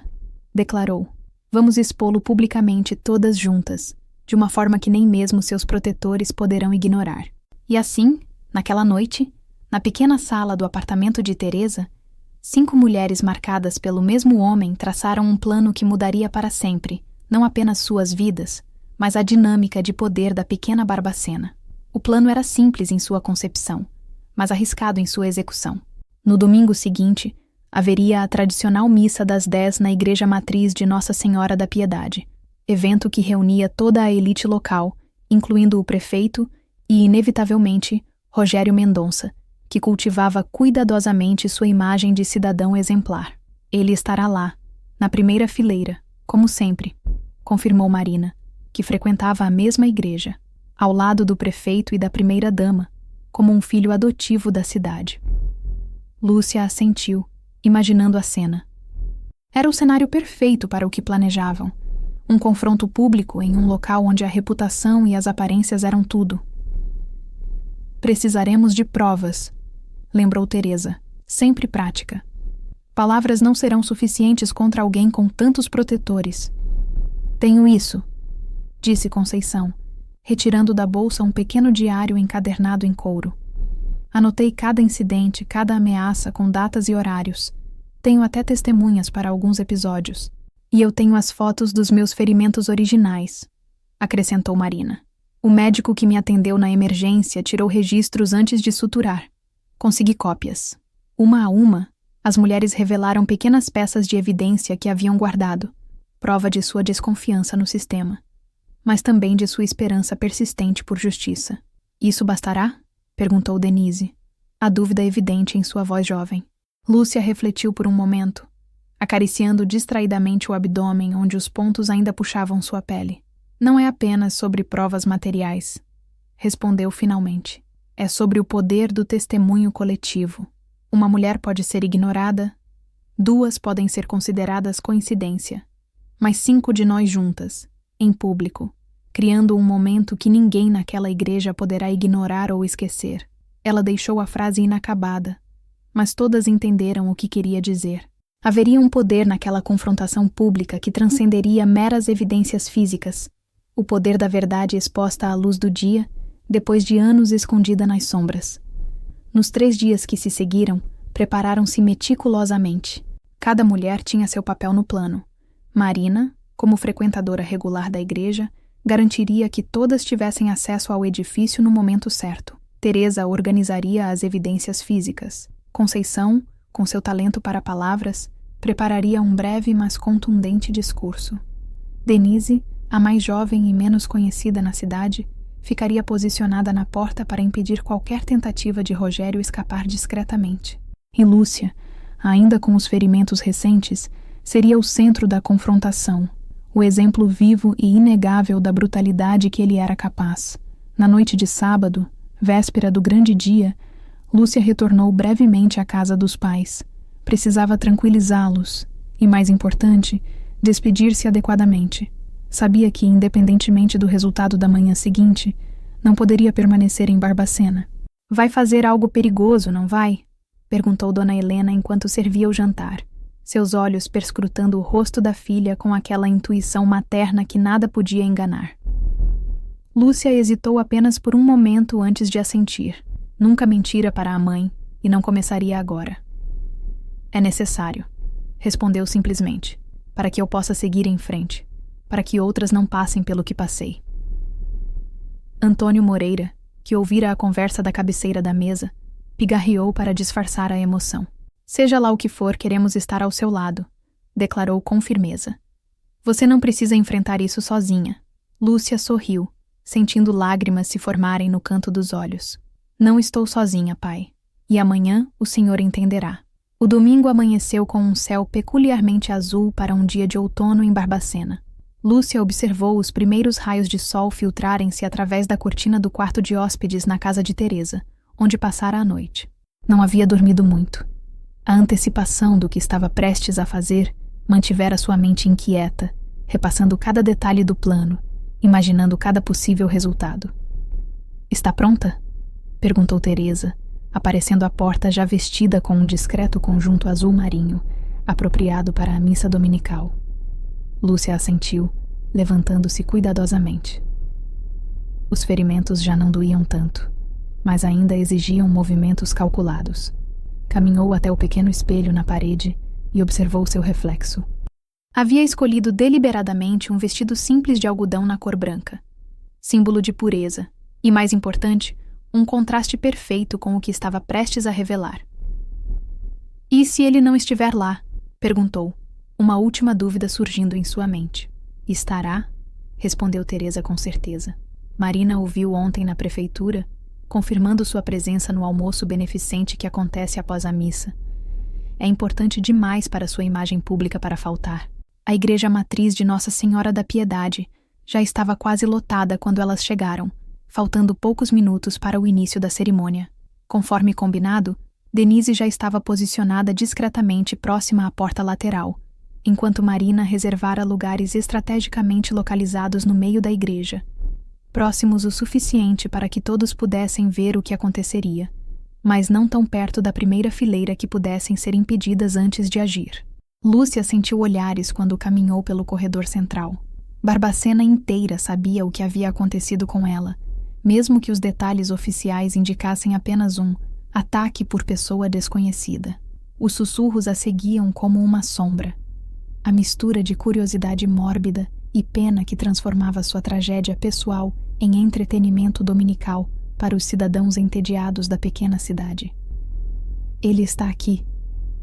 declarou. Vamos expô-lo publicamente todas juntas, de uma forma que nem mesmo seus protetores poderão ignorar. E assim, naquela noite, na pequena sala do apartamento de Teresa, 5 mulheres marcadas pelo mesmo homem traçaram um plano que mudaria para sempre, não apenas suas vidas, mas a dinâmica de poder da pequena Barbacena. O plano era simples em sua concepção, mas arriscado em sua execução. No domingo seguinte, haveria a tradicional missa das 10 na igreja matriz de Nossa Senhora da Piedade, evento que reunia toda a elite local, incluindo o prefeito e, inevitavelmente, Rogério Mendonça, que cultivava cuidadosamente sua imagem de cidadão exemplar. Ele estará lá, na primeira fileira, como sempre, confirmou Marina, que frequentava a mesma igreja, ao lado do prefeito e da primeira-dama, como um filho adotivo da cidade. Lúcia assentiu, imaginando a cena. Era o cenário perfeito para o que planejavam. Um confronto público em um local onde a reputação e as aparências eram tudo. Precisaremos de provas, lembrou Teresa, sempre prática. Palavras não serão suficientes contra alguém com tantos protetores. Tenho isso, disse Conceição, retirando da bolsa um pequeno diário encadernado em couro. Anotei cada incidente, cada ameaça com datas e horários. Tenho até testemunhas para alguns episódios. E eu tenho as fotos dos meus ferimentos originais, acrescentou Marina. O médico que me atendeu na emergência tirou registros antes de suturar. Consegui cópias. Uma a uma, As mulheres revelaram pequenas peças de evidência que haviam guardado, prova de sua desconfiança no sistema, mas também de sua esperança persistente por justiça. Isso bastará? Perguntou Denise, a dúvida evidente em sua voz jovem. Lúcia refletiu por um momento, acariciando distraidamente o abdômen onde os pontos ainda puxavam sua pele. Não é apenas sobre provas materiais, respondeu finalmente. É sobre o poder do testemunho coletivo. Uma mulher pode ser ignorada, 2 podem ser consideradas coincidência, mas 5 de nós juntas, em público, criando um momento que ninguém naquela igreja poderá ignorar ou esquecer. Ela deixou a frase inacabada, mas todas entenderam o que queria dizer. Haveria um poder naquela confrontação pública que transcenderia meras evidências físicas, o poder da verdade exposta à luz do dia, depois de anos escondida nas sombras. Nos 3 dias que se seguiram, prepararam-se meticulosamente. Cada mulher tinha seu papel no plano. Marina, como frequentadora regular da igreja, garantiria que todas tivessem acesso ao edifício no momento certo. Teresa organizaria as evidências físicas. Conceição, com seu talento para palavras, prepararia um breve mas contundente discurso. Denise, a mais jovem e menos conhecida na cidade, ficaria posicionada na porta para impedir qualquer tentativa de Rogério escapar discretamente. E Lúcia, ainda com os ferimentos recentes, seria o centro da confrontação, o exemplo vivo e inegável da brutalidade que ele era capaz. Na noite de sábado, véspera do grande dia, Lúcia retornou brevemente à casa dos pais. Precisava tranquilizá-los e, mais importante, despedir-se adequadamente. Sabia que, independentemente do resultado da manhã seguinte, não poderia permanecer em Barbacena. Vai fazer algo perigoso, não vai? Perguntou Dona Helena enquanto servia o jantar, seus olhos perscrutando o rosto da filha com aquela intuição materna que nada podia enganar. Lúcia hesitou apenas por um momento antes de assentir. Nunca mentira para a mãe, e não começaria agora. É necessário, respondeu simplesmente, para que eu possa seguir em frente, para que outras não passem pelo que passei. Antônio Moreira, que ouvira a conversa da cabeceira da mesa, pigarreou para disfarçar a emoção. Seja lá o que for, queremos estar ao seu lado, declarou com firmeza. Você não precisa enfrentar isso sozinha. Lúcia sorriu, sentindo lágrimas se formarem no canto dos olhos. Não estou sozinha, pai. E amanhã o senhor entenderá. O domingo amanheceu com um céu peculiarmente azul para um dia de outono em Barbacena. Lúcia observou os primeiros raios de sol filtrarem-se através da cortina do quarto de hóspedes na casa de Teresa, onde passara a noite. Não havia dormido muito. A antecipação do que estava prestes a fazer mantivera sua mente inquieta, repassando cada detalhe do plano, imaginando cada possível resultado. Está pronta? Perguntou Teresa, aparecendo à porta já vestida com um discreto conjunto azul marinho, apropriado para a missa dominical. Lúcia assentiu, levantando-se cuidadosamente. Os ferimentos já não doíam tanto, mas ainda exigiam movimentos calculados. Caminhou até o pequeno espelho na parede e observou seu reflexo. Havia escolhido deliberadamente um vestido simples de algodão na cor branca, símbolo de pureza, e, mais importante, um contraste perfeito com o que estava prestes a revelar. E se ele não estiver lá? Perguntou, uma última dúvida surgindo em sua mente. Estará? Respondeu Teresa com certeza. Marina o viu ontem na prefeitura, confirmando sua presença no almoço beneficente que acontece após a missa. É importante demais para sua imagem pública para faltar. A igreja matriz de Nossa Senhora da Piedade já estava quase lotada quando elas chegaram, faltando poucos minutos para o início da cerimônia. Conforme combinado, Denise já estava posicionada discretamente próxima à porta lateral, enquanto Marina reservara lugares estrategicamente localizados no meio da igreja, próximos o suficiente para que todos pudessem ver o que aconteceria, mas não tão perto da primeira fileira que pudessem ser impedidas antes de agir. Lúcia sentiu olhares quando caminhou pelo corredor central. Barbacena inteira sabia o que havia acontecido com ela, mesmo que os detalhes oficiais indicassem apenas um ataque por pessoa desconhecida. Os sussurros a seguiam como uma sombra. A mistura de curiosidade mórbida e pena que transformava sua tragédia pessoal em entretenimento dominical para os cidadãos entediados da pequena cidade. Ele está aqui,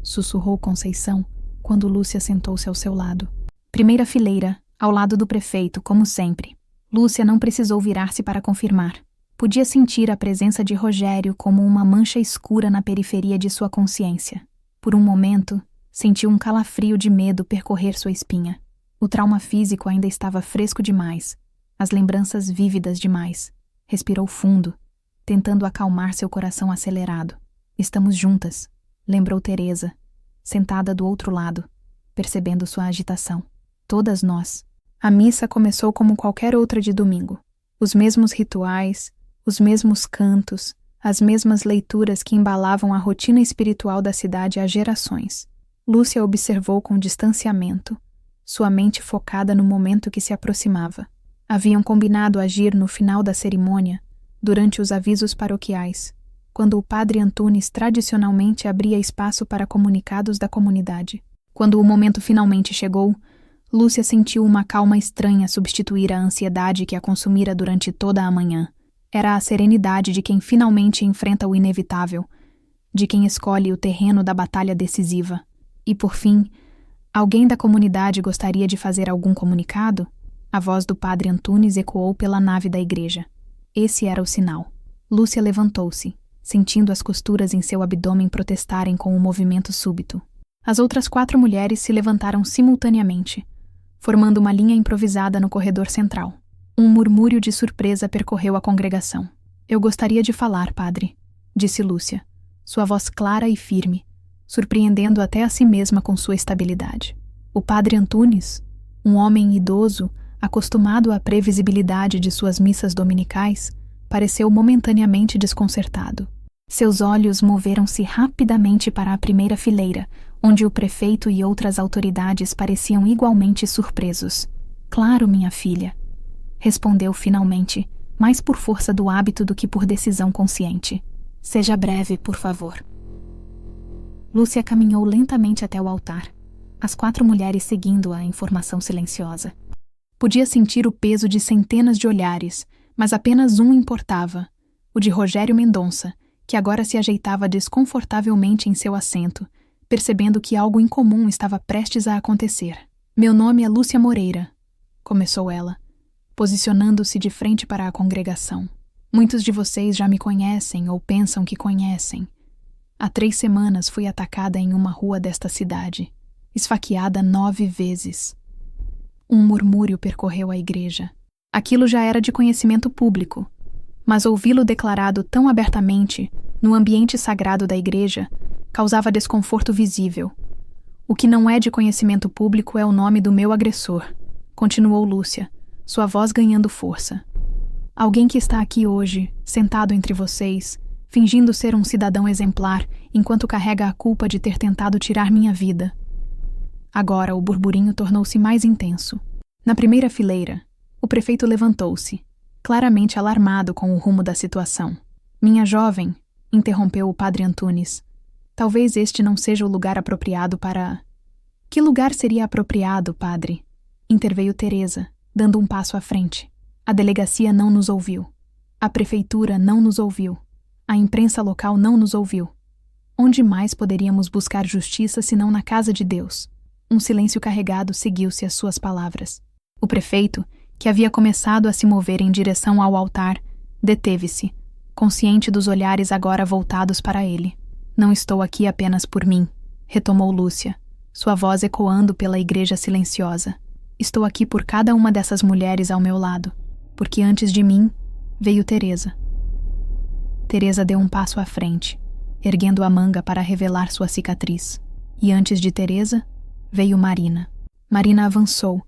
sussurrou Conceição, quando Lúcia sentou-se ao seu lado. Primeira fileira, ao lado do prefeito, como sempre. Lúcia não precisou virar-se para confirmar. Podia sentir a presença de Rogério como uma mancha escura na periferia de sua consciência. Por um momento, sentiu um calafrio de medo percorrer sua espinha. O trauma físico ainda estava fresco demais, as lembranças vívidas demais. Respirou fundo, tentando acalmar seu coração acelerado. Estamos juntas, lembrou Teresa, sentada do outro lado, percebendo sua agitação. Todas nós. A missa começou como qualquer outra de domingo. Os mesmos rituais, os mesmos cantos, as mesmas leituras que embalavam a rotina espiritual da cidade há gerações. Lúcia observou com distanciamento, sua mente focada no momento que se aproximava. Haviam combinado agir no final da cerimônia, durante os avisos paroquiais, quando o padre Antunes tradicionalmente abria espaço para comunicados da comunidade. Quando o momento finalmente chegou, Lúcia sentiu uma calma estranha substituir a ansiedade que a consumira durante toda a manhã. Era a serenidade de quem finalmente enfrenta o inevitável, de quem escolhe o terreno da batalha decisiva. E, por fim, alguém da comunidade gostaria de fazer algum comunicado? A voz do padre Antunes ecoou pela nave da igreja. Esse era o sinal. Lúcia levantou-se, sentindo as costuras em seu abdômen protestarem com o movimento súbito. As outras 4 mulheres se levantaram simultaneamente, formando uma linha improvisada no corredor central. Um murmúrio de surpresa percorreu a congregação. Eu gostaria de falar, padre, disse Lúcia, sua voz clara e firme, surpreendendo até a si mesma com sua estabilidade. O padre Antunes, um homem idoso, acostumado à previsibilidade de suas missas dominicais, pareceu momentaneamente desconcertado. Seus olhos moveram-se rapidamente para a primeira fileira, onde o prefeito e outras autoridades pareciam igualmente surpresos. Claro, minha filha, respondeu finalmente, mais por força do hábito do que por decisão consciente. Seja breve, por favor. Lúcia caminhou lentamente até o altar, as 4 mulheres seguindo-a em formação silenciosa. Podia sentir o peso de centenas de olhares, mas apenas um importava, o de Rogério Mendonça, que agora se ajeitava desconfortavelmente em seu assento, percebendo que algo incomum estava prestes a acontecer. Meu nome é Lúcia Moreira, começou ela, posicionando-se de frente para a congregação. Muitos de vocês já me conhecem ou pensam que conhecem. Há 3 semanas fui atacada em uma rua desta cidade, esfaqueada 9 vezes. Um murmúrio percorreu a igreja. Aquilo já era de conhecimento público, mas ouvi-lo declarado tão abertamente, no ambiente sagrado da igreja, causava desconforto visível. O que não é de conhecimento público é o nome do meu agressor, continuou Lúcia, sua voz ganhando força. Alguém que está aqui hoje, sentado entre vocês, fingindo ser um cidadão exemplar, enquanto carrega a culpa de ter tentado tirar minha vida. Agora o burburinho tornou-se mais intenso. Na primeira fileira, o prefeito levantou-se, claramente alarmado com o rumo da situação. Minha jovem, interrompeu o padre Antunes, talvez este não seja o lugar apropriado para... Que lugar seria apropriado, padre? Interveio Teresa, dando um passo à frente. A delegacia não nos ouviu. A prefeitura não nos ouviu. A imprensa local não nos ouviu. Onde mais poderíamos buscar justiça senão na casa de Deus? Um silêncio carregado seguiu-se às suas palavras. O prefeito, que havia começado a se mover em direção ao altar, deteve-se, consciente dos olhares agora voltados para ele. Não estou aqui apenas por mim, retomou Lúcia, sua voz ecoando pela igreja silenciosa. Estou aqui por cada uma dessas mulheres ao meu lado, porque antes de mim veio Teresa. Teresa deu um passo à frente, erguendo a manga para revelar sua cicatriz. E antes de Teresa, veio Marina. Marina avançou,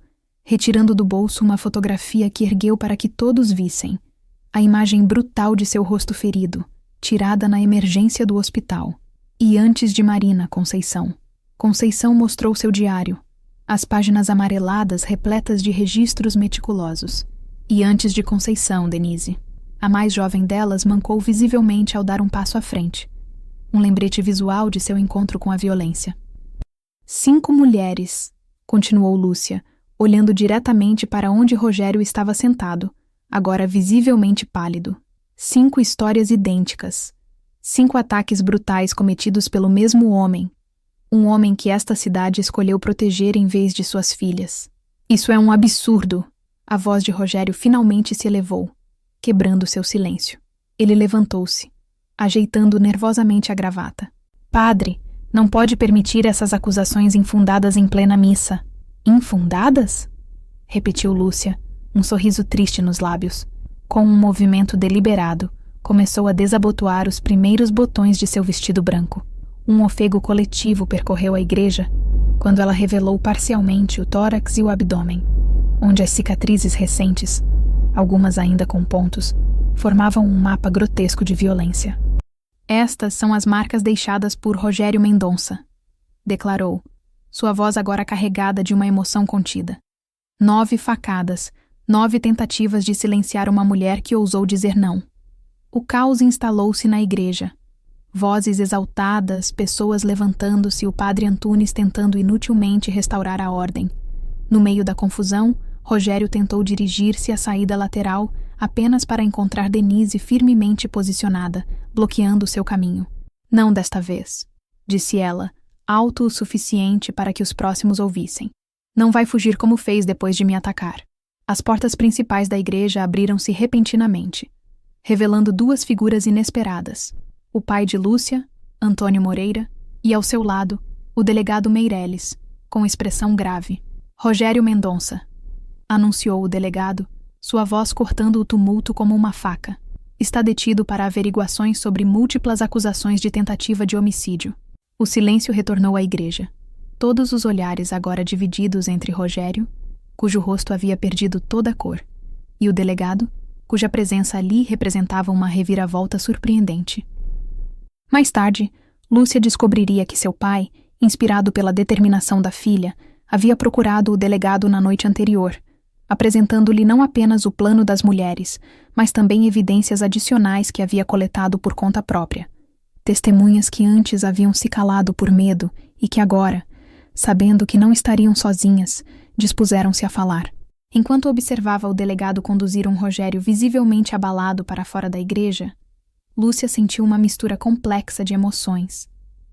retirando do bolso uma fotografia que ergueu para que todos vissem. A imagem brutal de seu rosto ferido, tirada na emergência do hospital. E antes de Marina, Conceição. Conceição mostrou seu diário, as páginas amareladas repletas de registros meticulosos. E antes de Conceição, Denise. A mais jovem delas mancou visivelmente ao dar um passo à frente. Um lembrete visual de seu encontro com a violência. 5 mulheres, continuou Lúcia, olhando diretamente para onde Rogério estava sentado, agora visivelmente pálido. 5 histórias idênticas. 5 ataques brutais cometidos pelo mesmo homem. Um homem que esta cidade escolheu proteger em vez de suas filhas. Isso é um absurdo! A voz de Rogério finalmente se elevou, quebrando seu silêncio. Ele levantou-se, ajeitando nervosamente a gravata. Padre, não pode permitir essas acusações infundadas em plena missa. Infundadas? Repetiu Lúcia, um sorriso triste nos lábios. Com um movimento deliberado, começou a desabotoar os primeiros botões de seu vestido branco. Um ofego coletivo percorreu a igreja quando ela revelou parcialmente o tórax e o abdômen, onde as cicatrizes recentes, algumas ainda com pontos, formavam um mapa grotesco de violência. Estas são as marcas deixadas por Rogério Mendonça, declarou, sua voz agora carregada de uma emoção contida. 9 facadas, 9 tentativas de silenciar uma mulher que ousou dizer não. O caos instalou-se na igreja. Vozes exaltadas, pessoas levantando-se e o padre Antunes tentando inutilmente restaurar a ordem. No meio da confusão, Rogério tentou dirigir-se à saída lateral apenas para encontrar Denise firmemente posicionada, bloqueando seu caminho. Não desta vez, disse ela, alto o suficiente para que os próximos ouvissem. Não vai fugir como fez depois de me atacar. As portas principais da igreja abriram-se repentinamente, revelando 2 figuras inesperadas. O pai de Lúcia, Antônio Moreira, e ao seu lado, o delegado Meireles, com expressão grave. Rogério Mendonça, anunciou o delegado, sua voz cortando o tumulto como uma faca. Está detido para averiguações sobre múltiplas acusações de tentativa de homicídio. O silêncio retornou à igreja. Todos os olhares agora divididos entre Rogério, cujo rosto havia perdido toda a cor, e o delegado, cuja presença ali representava uma reviravolta surpreendente. Mais tarde, Lúcia descobriria que seu pai, inspirado pela determinação da filha, havia procurado o delegado na noite anterior, apresentando-lhe não apenas o plano das mulheres, mas também evidências adicionais que havia coletado por conta própria. Testemunhas que antes haviam se calado por medo e que agora, sabendo que não estariam sozinhas, dispuseram-se a falar. Enquanto observava o delegado conduzir um Rogério visivelmente abalado para fora da igreja, Lúcia sentiu uma mistura complexa de emoções.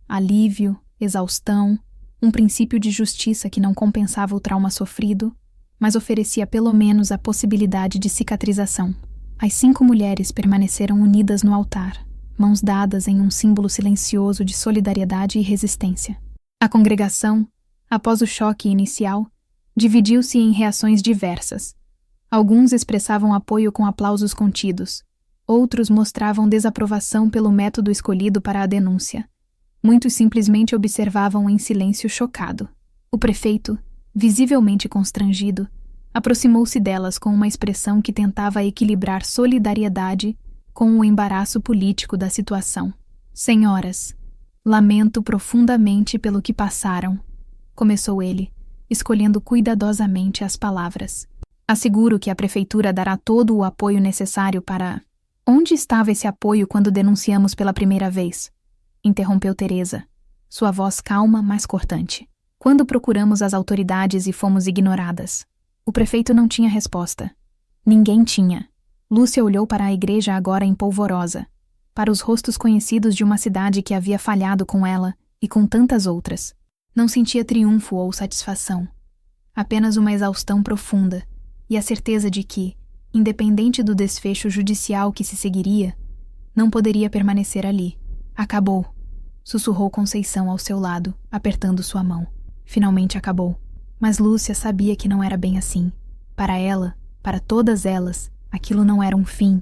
Alívio, exaustão, um princípio de justiça que não compensava o trauma sofrido, mas oferecia pelo menos a possibilidade de cicatrização. As 5 mulheres permaneceram unidas no altar, mãos dadas em um símbolo silencioso de solidariedade e resistência. A congregação, após o choque inicial, dividiu-se em reações diversas. Alguns expressavam apoio com aplausos contidos. Outros mostravam desaprovação pelo método escolhido para a denúncia. Muitos simplesmente observavam em silêncio chocado. O prefeito, visivelmente constrangido, aproximou-se delas com uma expressão que tentava equilibrar solidariedade com o embaraço político da situação. Senhoras, lamento profundamente pelo que passaram, começou ele, escolhendo cuidadosamente as palavras. Asseguro que a prefeitura dará todo o apoio necessário para... Onde estava esse apoio quando denunciamos pela primeira vez? Interrompeu Teresa, sua voz calma, mas cortante. Quando procuramos as autoridades e fomos ignoradas. O prefeito não tinha resposta. Ninguém tinha. Lúcia olhou para a igreja agora empolvorosa, para os rostos conhecidos de uma cidade que havia falhado com ela e com tantas outras. Não sentia triunfo ou satisfação. Apenas uma exaustão profunda e a certeza de que, independente do desfecho judicial que se seguiria, não poderia permanecer ali. Acabou, sussurrou Conceição ao seu lado, apertando sua mão. Finalmente acabou. Mas Lúcia sabia que não era bem assim. Para ela, para todas elas, aquilo não era um fim.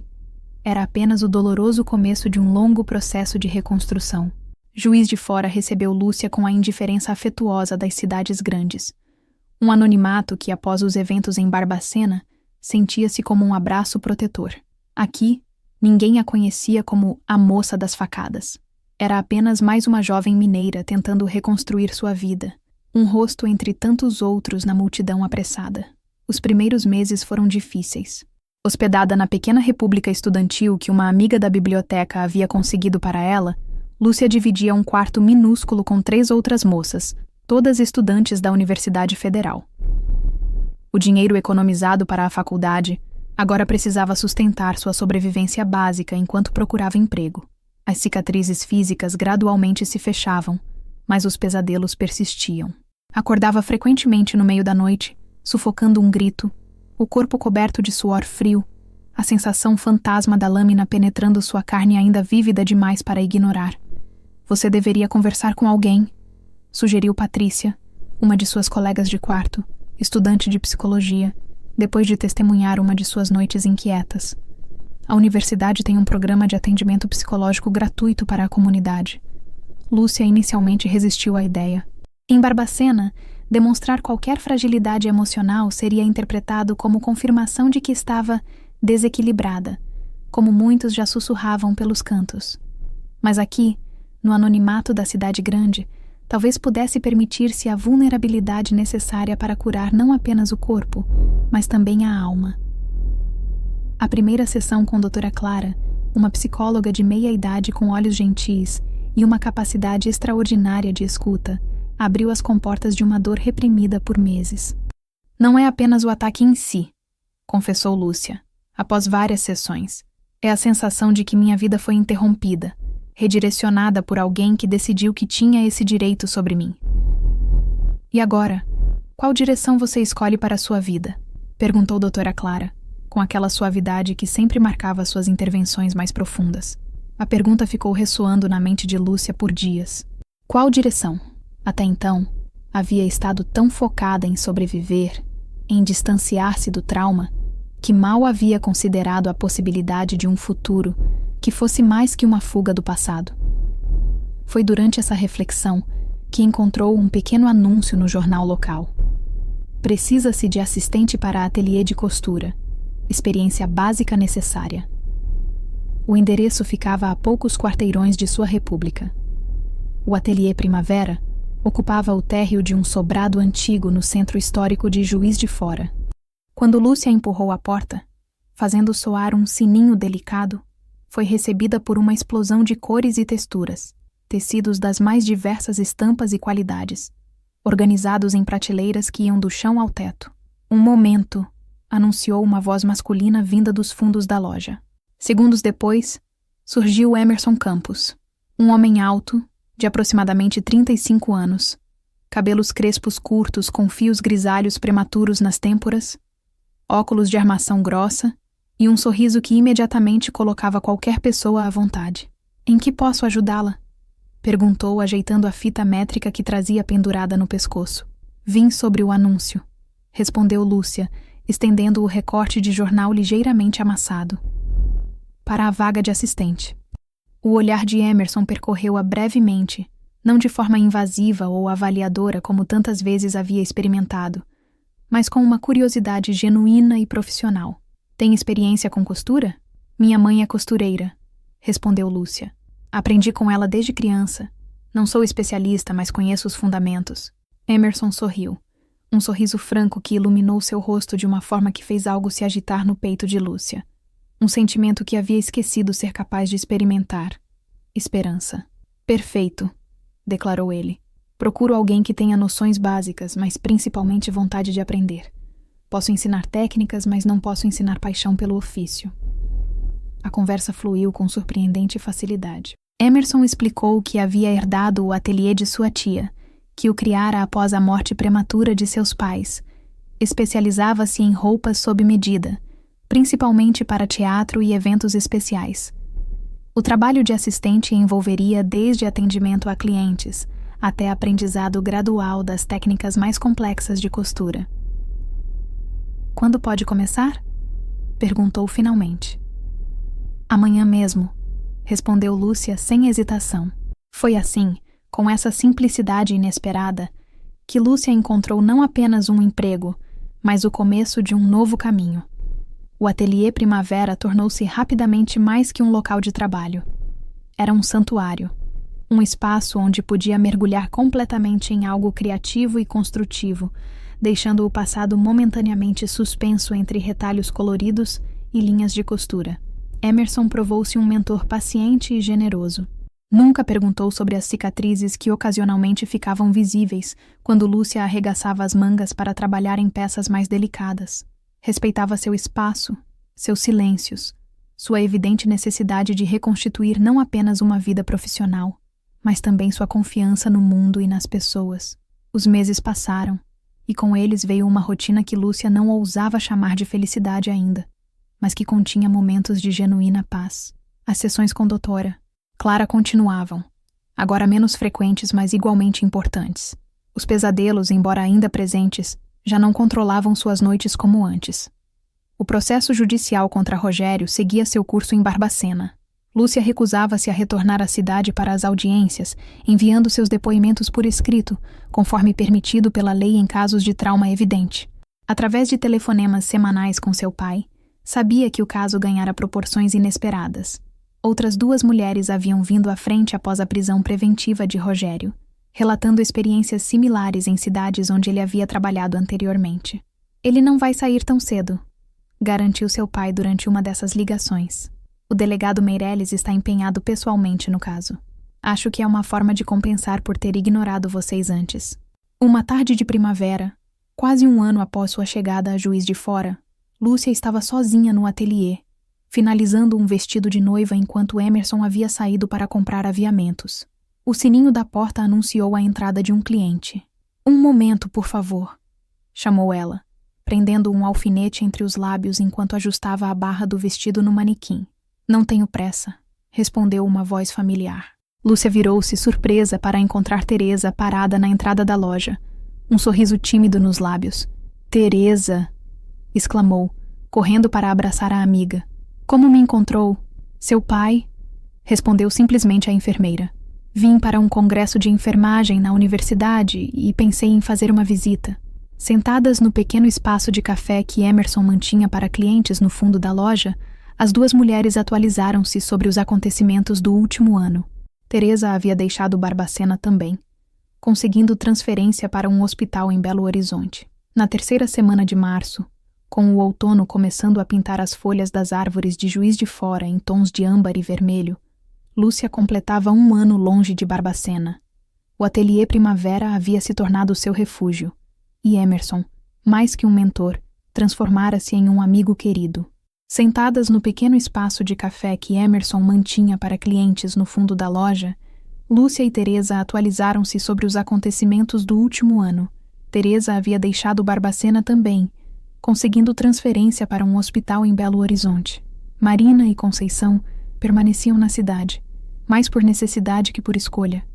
Era apenas o doloroso começo de um longo processo de reconstrução. Juiz de Fora recebeu Lúcia com a indiferença afetuosa das cidades grandes. Um anonimato que, após os eventos em Barbacena, sentia-se como um abraço protetor. Aqui, ninguém a conhecia como a moça das facadas. Era apenas mais uma jovem mineira tentando reconstruir sua vida, um rosto entre tantos outros na multidão apressada. Os primeiros meses foram difíceis. Hospedada na pequena república estudantil que uma amiga da biblioteca havia conseguido para ela, Lúcia dividia um quarto minúsculo com 3 outras moças, todas estudantes da Universidade Federal. O dinheiro economizado para a faculdade agora precisava sustentar sua sobrevivência básica enquanto procurava emprego. As cicatrizes físicas gradualmente se fechavam, mas os pesadelos persistiam. Acordava frequentemente no meio da noite, sufocando um grito, o corpo coberto de suor frio, a sensação fantasma da lâmina penetrando sua carne ainda vívida demais para ignorar. Você deveria conversar com alguém, sugeriu Patrícia, uma de suas colegas de quarto, estudante de psicologia, depois de testemunhar uma de suas noites inquietas. A universidade tem um programa de atendimento psicológico gratuito para a comunidade. Lúcia inicialmente resistiu à ideia. Em Barbacena, demonstrar qualquer fragilidade emocional seria interpretado como confirmação de que estava desequilibrada, como muitos já sussurravam pelos cantos. Mas aqui, no anonimato da cidade grande, talvez pudesse permitir-se a vulnerabilidade necessária para curar não apenas o corpo, mas também a alma. A primeira sessão com Doutora Clara, uma psicóloga de meia-idade com olhos gentis e uma capacidade extraordinária de escuta, abriu as comportas de uma dor reprimida por meses. Não é apenas o ataque em si, confessou Lúcia, após várias sessões. É a sensação de que minha vida foi interrompida, redirecionada por alguém que decidiu que tinha esse direito sobre mim. E agora, qual direção você escolhe para a sua vida? Perguntou Doutora Clara, com aquela suavidade que sempre marcava suas intervenções mais profundas. A pergunta ficou ressoando na mente de Lúcia por dias. Qual direção? Até então, havia estado tão focada em sobreviver, em distanciar-se do trauma, que mal havia considerado a possibilidade de um futuro que fosse mais que uma fuga do passado. Foi durante essa reflexão que encontrou um pequeno anúncio no jornal local. Precisa-se de assistente para ateliê de costura. Experiência básica necessária. O endereço ficava a poucos quarteirões de sua república. O ateliê Primavera ocupava o térreo de um sobrado antigo no centro histórico de Juiz de Fora. Quando Lúcia empurrou a porta, fazendo soar um sininho delicado, foi recebida por uma explosão de cores e texturas, tecidos das mais diversas estampas e qualidades, organizados em prateleiras que iam do chão ao teto. Um momento, anunciou uma voz masculina vinda dos fundos da loja. Segundos depois, surgiu Emerson Campos, um homem alto, de aproximadamente 35 anos, cabelos crespos curtos com fios grisalhos prematuros nas têmporas, óculos de armação grossa e um sorriso que imediatamente colocava qualquer pessoa à vontade. Em que posso ajudá-la? Perguntou, ajeitando a fita métrica que trazia pendurada no pescoço. Vim sobre o anúncio, respondeu Lúcia, estendendo o recorte de jornal ligeiramente amassado. Para a vaga de assistente. O olhar de Emerson percorreu-a brevemente, não de forma invasiva ou avaliadora como tantas vezes havia experimentado, mas com uma curiosidade genuína e profissional. Tem experiência com costura? Minha mãe é costureira, respondeu Lúcia. Aprendi com ela desde criança. Não sou especialista, mas conheço os fundamentos. Emerson sorriu. Um sorriso franco que iluminou seu rosto de uma forma que fez algo se agitar no peito de Lúcia. Um sentimento que havia esquecido ser capaz de experimentar. Esperança. Perfeito, declarou ele. Procuro alguém que tenha noções básicas, mas principalmente vontade de aprender. Posso ensinar técnicas, mas não posso ensinar paixão pelo ofício. A conversa fluiu com surpreendente facilidade. Emerson explicou que havia herdado o ateliê de sua tia, que o criara após a morte prematura de seus pais. Especializava-se em roupas sob medida, principalmente para teatro e eventos especiais. O trabalho de assistente envolveria desde atendimento a clientes até aprendizado gradual das técnicas mais complexas de costura. Quando pode começar? Perguntou finalmente. Amanhã mesmo, respondeu Lúcia sem hesitação. Foi assim, com essa simplicidade inesperada, que Lúcia encontrou não apenas um emprego, mas o começo de um novo caminho. O ateliê Primavera tornou-se rapidamente mais que um local de trabalho. Era um santuário, um espaço onde podia mergulhar completamente em algo criativo e construtivo, deixando o passado momentaneamente suspenso entre retalhos coloridos e linhas de costura. Emerson provou-se um mentor paciente e generoso. Nunca perguntou sobre as cicatrizes que ocasionalmente ficavam visíveis quando Lúcia arregaçava as mangas para trabalhar em peças mais delicadas. Respeitava seu espaço, seus silêncios, sua evidente necessidade de reconstituir não apenas uma vida profissional, mas também sua confiança no mundo e nas pessoas. Os meses passaram, e com eles veio uma rotina que Lúcia não ousava chamar de felicidade ainda, mas que continha momentos de genuína paz. As sessões com doutora Clara continuavam, agora menos frequentes, mas igualmente importantes. Os pesadelos, embora ainda presentes, já não controlavam suas noites como antes. O processo judicial contra Rogério seguia seu curso em Barbacena. Lúcia recusava-se a retornar à cidade para as audiências, enviando seus depoimentos por escrito, conforme permitido pela lei em casos de trauma evidente. Através de telefonemas semanais com seu pai, sabia que o caso ganhara proporções inesperadas. Outras 2 mulheres haviam vindo à frente após a prisão preventiva de Rogério, relatando experiências similares em cidades onde ele havia trabalhado anteriormente. Ele não vai sair tão cedo, garantiu seu pai durante uma dessas ligações. O delegado Meireles está empenhado pessoalmente no caso. Acho que é uma forma de compensar por ter ignorado vocês antes. Uma tarde de primavera, quase 1 ano após sua chegada a Juiz de Fora, Lúcia estava sozinha no ateliê, finalizando um vestido de noiva enquanto Emerson havia saído para comprar aviamentos. O sininho da porta anunciou a entrada de um cliente. "Um momento, por favor", chamou ela, prendendo um alfinete entre os lábios enquanto ajustava a barra do vestido no manequim. "Não tenho pressa", respondeu uma voz familiar. Lúcia virou-se surpresa para encontrar Teresa parada na entrada da loja, um sorriso tímido nos lábios. "Teresa!", exclamou, correndo para abraçar a amiga. "Como me encontrou?" "Seu pai?", respondeu simplesmente a enfermeira. "Vim para um congresso de enfermagem na universidade e pensei em fazer uma visita." Sentadas no pequeno espaço de café que Emerson mantinha para clientes no fundo da loja, as 2 mulheres atualizaram-se sobre os acontecimentos do último ano. Teresa havia deixado Barbacena também, conseguindo transferência para um hospital em Belo Horizonte. Na 3ª semana de março, com o outono começando a pintar as folhas das árvores de Juiz de Fora em tons de âmbar e vermelho, Lúcia completava 1 ano longe de Barbacena. O ateliê Primavera havia se tornado seu refúgio, e Emerson, mais que um mentor, transformara-se em um amigo querido. Sentadas no pequeno espaço de café que Emerson mantinha para clientes no fundo da loja, Lúcia e Teresa atualizaram-se sobre os acontecimentos do último ano. Teresa havia deixado Barbacena também, conseguindo transferência para um hospital em Belo Horizonte. Marina e Conceição permaneciam na cidade, mais por necessidade que por escolha,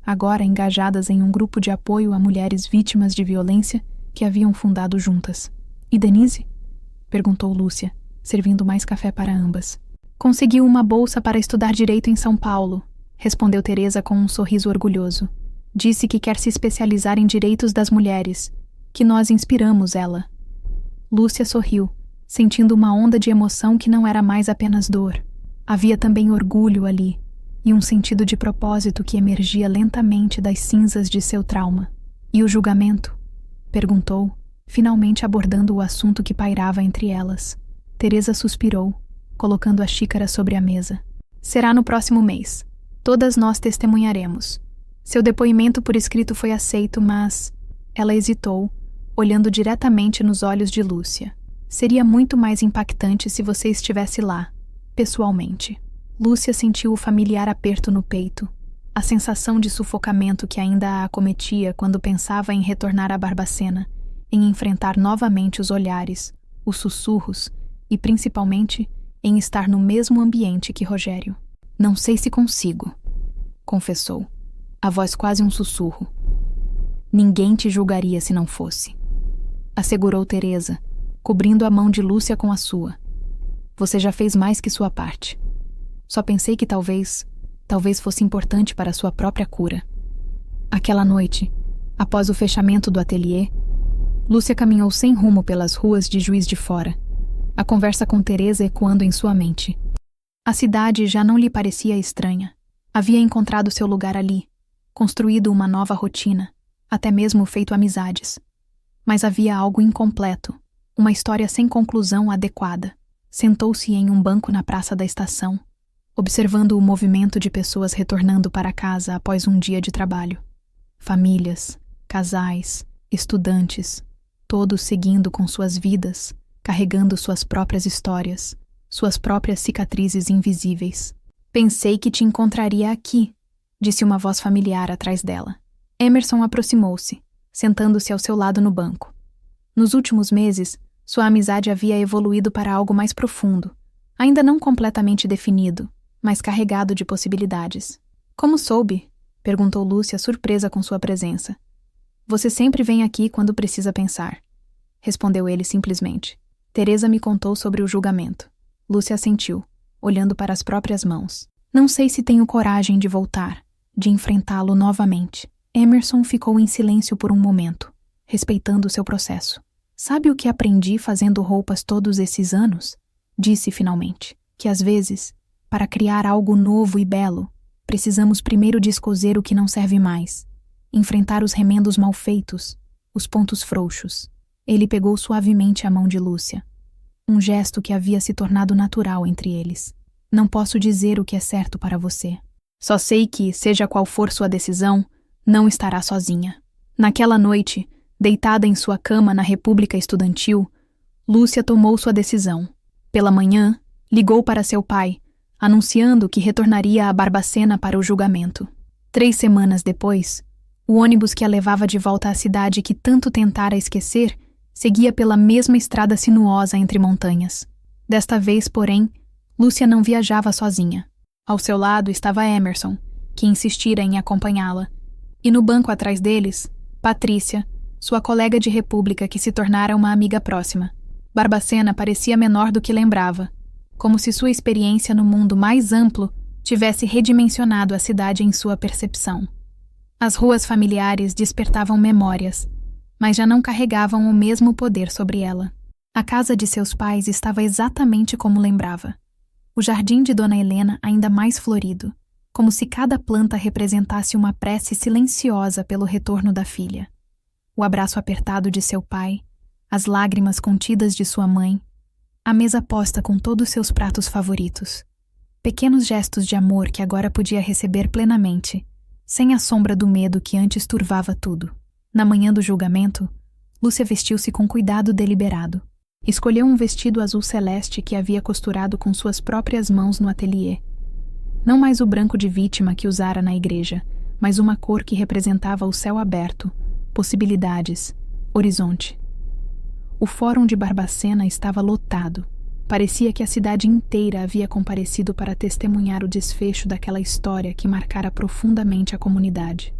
agora engajadas em um grupo de apoio a mulheres vítimas de violência que haviam fundado juntas. "E Denise?", perguntou Lúcia, servindo mais café para ambas. "Conseguiu uma bolsa para estudar direito em São Paulo", respondeu Teresa com um sorriso orgulhoso. "Disse que quer se especializar em direitos das mulheres, que nós inspiramos ela." Lúcia sorriu, sentindo uma onda de emoção que não era mais apenas dor. Havia também orgulho ali, e um sentido de propósito que emergia lentamente das cinzas de seu trauma. "E o julgamento?", perguntou, finalmente abordando o assunto que pairava entre elas. Teresa suspirou, colocando a xícara sobre a mesa. "Será no próximo mês. Todas nós testemunharemos. Seu depoimento por escrito foi aceito, mas..." Ela hesitou, olhando diretamente nos olhos de Lúcia. "Seria muito mais impactante se você estivesse lá, pessoalmente." Lúcia sentiu o familiar aperto no peito, a sensação de sufocamento que ainda a acometia quando pensava em retornar a Barbacena, em enfrentar novamente os olhares, os sussurros e, principalmente, em estar no mesmo ambiente que Rogério. "Não sei se consigo", confessou, a voz quase um sussurro. "Ninguém te julgaria se não fosse", assegurou Teresa, cobrindo a mão de Lúcia com a sua. "Você já fez mais que sua parte. Só pensei que talvez fosse importante para sua própria cura." Aquela noite, após o fechamento do ateliê, Lúcia caminhou sem rumo pelas ruas de Juiz de Fora, a conversa com Teresa ecoando em sua mente. A cidade já não lhe parecia estranha. Havia encontrado seu lugar ali, construído uma nova rotina, até mesmo feito amizades. Mas havia algo incompleto, uma história sem conclusão adequada. Sentou-se em um banco na praça da estação, observando o movimento de pessoas retornando para casa após um dia de trabalho. Famílias, casais, estudantes, todos seguindo com suas vidas, carregando suas próprias histórias, suas próprias cicatrizes invisíveis. "Pensei que te encontraria aqui", disse uma voz familiar atrás dela. Emerson aproximou-se, sentando-se ao seu lado no banco. Nos últimos meses, sua amizade havia evoluído para algo mais profundo, ainda não completamente definido, mas carregado de possibilidades. Como soube? Perguntou Lúcia, surpresa com sua presença. Você sempre vem aqui quando precisa pensar, respondeu ele simplesmente. Teresa me contou sobre o julgamento. Lúcia assentiu, olhando para as próprias mãos. Não sei se tenho coragem de voltar, de enfrentá-lo novamente. Emerson ficou em silêncio por um momento, respeitando seu processo. Sabe o que aprendi fazendo roupas todos esses anos? Disse finalmente, que às vezes, para criar algo novo e belo, precisamos primeiro descoser o que não serve mais, enfrentar os remendos mal feitos, os pontos frouxos. Ele pegou suavemente a mão de Lúcia, um gesto que havia se tornado natural entre eles. Não posso dizer o que é certo para você. Só sei que, seja qual for sua decisão, não estará sozinha. Naquela noite, deitada em sua cama na República Estudantil, Lúcia tomou sua decisão. Pela manhã, ligou para seu pai, anunciando que retornaria a Barbacena para o julgamento. 3 semanas depois, o ônibus que a levava de volta à cidade que tanto tentara esquecer seguia pela mesma estrada sinuosa entre montanhas. Desta vez, porém, Lúcia não viajava sozinha. Ao seu lado estava Emerson, que insistira em acompanhá-la, e no banco atrás deles, Patrícia, sua colega de república que se tornara uma amiga próxima. Barbacena parecia menor do que lembrava, como se sua experiência no mundo mais amplo tivesse redimensionado a cidade em sua percepção. As ruas familiares despertavam memórias, mas já não carregavam o mesmo poder sobre ela. A casa de seus pais estava exatamente como lembrava. O jardim de Dona Helena ainda mais florido, como se cada planta representasse uma prece silenciosa pelo retorno da filha. O abraço apertado de seu pai, as lágrimas contidas de sua mãe, a mesa posta com todos seus pratos favoritos. Pequenos gestos de amor que agora podia receber plenamente, sem a sombra do medo que antes turvava tudo. Na manhã do julgamento, Lúcia vestiu-se com cuidado deliberado. Escolheu um vestido azul celeste que havia costurado com suas próprias mãos no ateliê. Não mais o branco de vítima que usara na igreja, mas uma cor que representava o céu aberto, possibilidades, horizonte. O Fórum de Barbacena estava lotado. Parecia que a cidade inteira havia comparecido para testemunhar o desfecho daquela história que marcara profundamente a comunidade.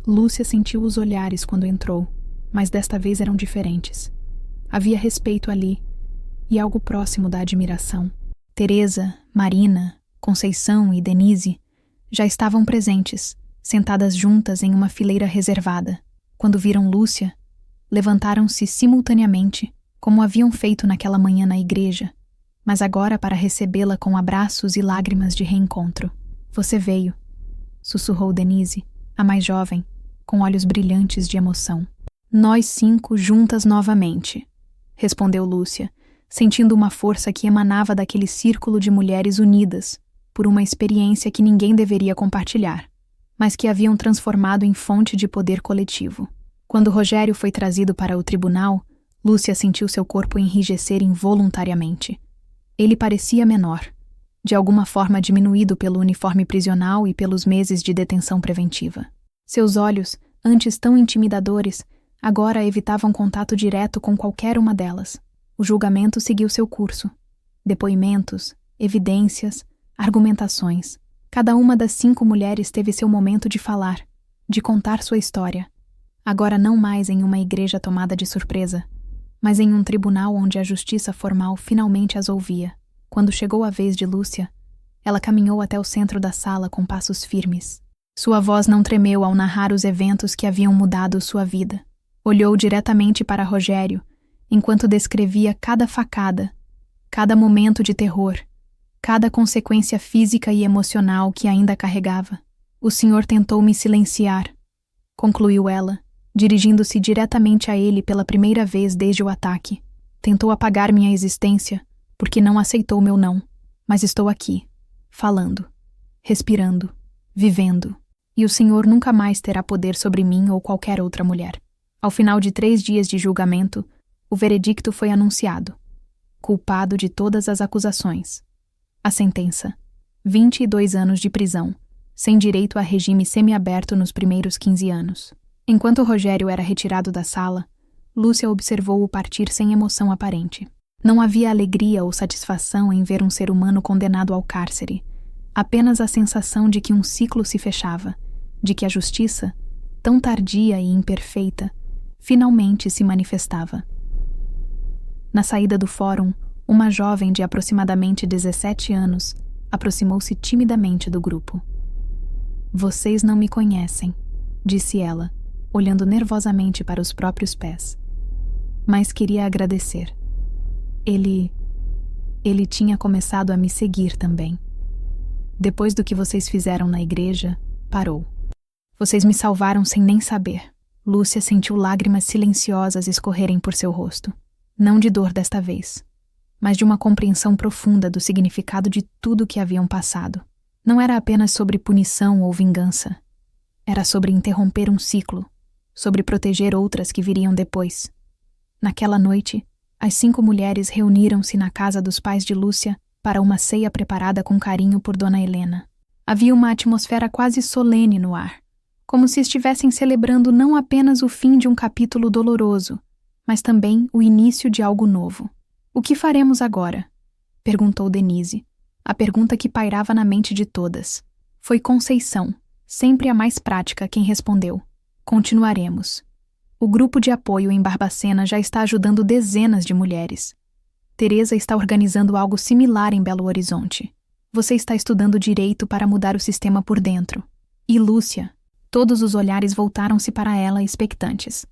Lúcia sentiu os olhares quando entrou, mas desta vez eram diferentes. Havia respeito ali, e algo próximo da admiração. Teresa, Marina, Conceição e Denise já estavam presentes, sentadas juntas em uma fileira reservada. Quando viram Lúcia, levantaram-se simultaneamente, como haviam feito naquela manhã na igreja, mas agora para recebê-la com abraços e lágrimas de reencontro. Você veio, sussurrou Denise, a mais jovem, com olhos brilhantes de emoção. Nós 5 juntas novamente, respondeu Lúcia, sentindo uma força que emanava daquele círculo de mulheres unidas por uma experiência que ninguém deveria compartilhar, mas que haviam transformado em fonte de poder coletivo. Quando Rogério foi trazido para o tribunal, Lúcia sentiu seu corpo enrijecer involuntariamente. Ele parecia menor, de alguma forma diminuído pelo uniforme prisional e pelos meses de detenção preventiva. Seus olhos, antes tão intimidadores, agora evitavam contato direto com qualquer uma delas. O julgamento seguiu seu curso. Depoimentos, evidências, argumentações. Cada uma das 5 mulheres teve seu momento de falar, de contar sua história. Agora não mais em uma igreja tomada de surpresa, mas em um tribunal onde a justiça formal finalmente as ouvia. Quando chegou a vez de Lúcia, ela caminhou até o centro da sala com passos firmes. Sua voz não tremeu ao narrar os eventos que haviam mudado sua vida. Olhou diretamente para Rogério, enquanto descrevia cada facada, cada momento de terror, cada consequência física e emocional que ainda carregava. O senhor tentou me silenciar, concluiu ela, dirigindo-se diretamente a ele pela primeira vez desde o ataque. Tentou apagar minha existência, porque não aceitou meu não. Mas estou aqui, falando, respirando, vivendo. E o senhor nunca mais terá poder sobre mim ou qualquer outra mulher. Ao final de 3 dias de julgamento, o veredicto foi anunciado. Culpado de todas as acusações. A sentença: 22 anos de prisão, sem direito a regime semiaberto nos primeiros 15 anos. Enquanto Rogério era retirado da sala, Lúcia observou-o partir sem emoção aparente. Não havia alegria ou satisfação em ver um ser humano condenado ao cárcere, apenas a sensação de que um ciclo se fechava, de que a justiça, tão tardia e imperfeita, finalmente se manifestava. Na saída do fórum, uma jovem de aproximadamente 17 anos aproximou-se timidamente do grupo. "Vocês não me conhecem", disse ela, olhando nervosamente para os próprios pés. "Mas queria agradecer. Ele tinha começado a me seguir também. Depois do que vocês fizeram na igreja, parou. Vocês me salvaram sem nem saber." Lúcia sentiu lágrimas silenciosas escorrerem por seu rosto. Não de dor desta vez, mas de uma compreensão profunda do significado de tudo que haviam passado. Não era apenas sobre punição ou vingança. Era sobre interromper um ciclo, sobre proteger outras que viriam depois. Naquela noite, as 5 mulheres reuniram-se na casa dos pais de Lúcia para uma ceia preparada com carinho por Dona Helena. Havia uma atmosfera quase solene no ar, como se estivessem celebrando não apenas o fim de um capítulo doloroso, mas também o início de algo novo. "O que faremos agora?" perguntou Denise, a pergunta que pairava na mente de todas. Foi Conceição, sempre a mais prática, quem respondeu: "Continuaremos. O grupo de apoio em Barbacena já está ajudando dezenas de mulheres. Teresa está organizando algo similar em Belo Horizonte. Você está estudando direito para mudar o sistema por dentro. E Lúcia?" Todos os olhares voltaram-se para ela, expectantes.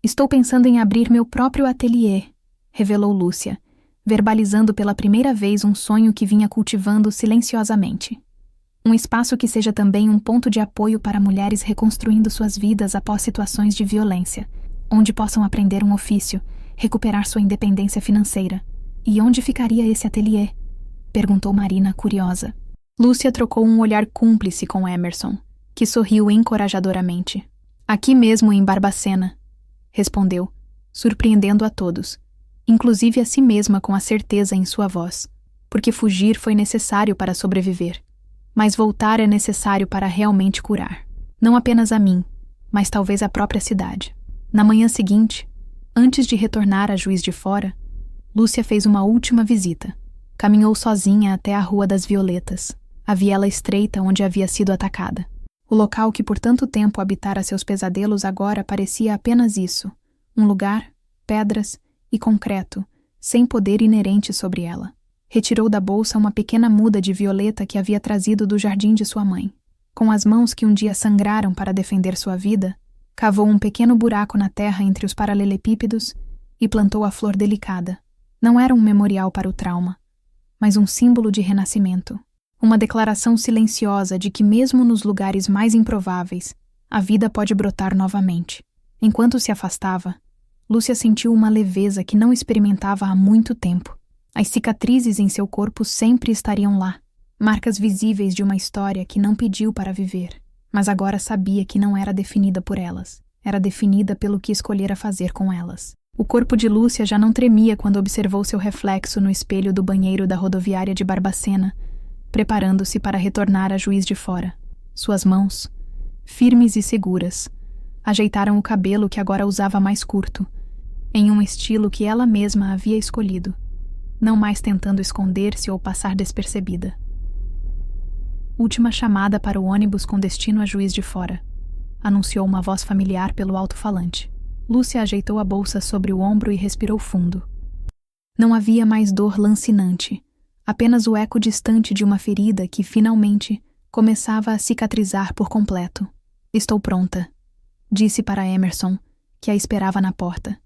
"Estou pensando em abrir meu próprio ateliê", revelou Lúcia, verbalizando pela primeira vez um sonho que vinha cultivando silenciosamente. Um espaço que seja também um ponto de apoio para mulheres reconstruindo suas vidas após situações de violência, onde possam aprender um ofício, recuperar sua independência financeira. "E onde ficaria esse ateliê?" perguntou Marina, curiosa. Lúcia trocou um olhar cúmplice com Emerson, que sorriu encorajadoramente. "Aqui mesmo em Barbacena", respondeu, surpreendendo a todos, inclusive a si mesma com a certeza em sua voz, porque fugir foi necessário para sobreviver. Mas voltar é necessário para realmente curar. Não apenas a mim, mas talvez a própria cidade. Na manhã seguinte, antes de retornar a Juiz de Fora, Lúcia fez uma última visita. Caminhou sozinha até a Rua das Violetas, a viela estreita onde havia sido atacada. O local que por tanto tempo habitara seus pesadelos agora parecia apenas isso, um lugar, pedras e concreto, sem poder inerente sobre ela. Retirou da bolsa uma pequena muda de violeta que havia trazido do jardim de sua mãe. Com as mãos que um dia sangraram para defender sua vida, cavou um pequeno buraco na terra entre os paralelepípedos e plantou a flor delicada. Não era um memorial para o trauma, mas um símbolo de renascimento. Uma declaração silenciosa de que mesmo nos lugares mais improváveis, a vida pode brotar novamente. Enquanto se afastava, Lúcia sentiu uma leveza que não experimentava há muito tempo. As cicatrizes em seu corpo sempre estariam lá, marcas visíveis de uma história que não pediu para viver, mas agora sabia que não era definida por elas, era definida pelo que escolhera fazer com elas. O corpo de Lúcia já não tremia quando observou seu reflexo no espelho do banheiro da rodoviária de Barbacena, preparando-se para retornar a Juiz de Fora. Suas mãos, firmes e seguras, ajeitaram o cabelo que agora usava mais curto, em um estilo que ela mesma havia escolhido, não mais tentando esconder-se ou passar despercebida. "Última chamada para o ônibus com destino a Juiz de Fora", anunciou uma voz familiar pelo alto-falante. Lúcia ajeitou a bolsa sobre o ombro e respirou fundo. Não havia mais dor lancinante, apenas o eco distante de uma ferida que, finalmente, começava a cicatrizar por completo. "Estou pronta", disse para Emerson, que a esperava na porta.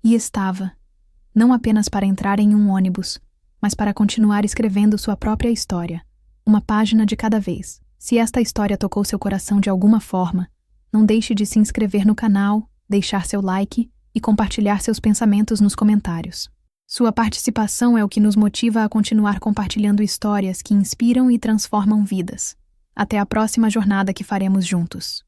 E estava, não apenas para entrar em um ônibus, mas para continuar escrevendo sua própria história, uma página de cada vez. Se esta história tocou seu coração de alguma forma, não deixe de se inscrever no canal, deixar seu like e compartilhar seus pensamentos nos comentários. Sua participação é o que nos motiva a continuar compartilhando histórias que inspiram e transformam vidas. Até a próxima jornada que faremos juntos.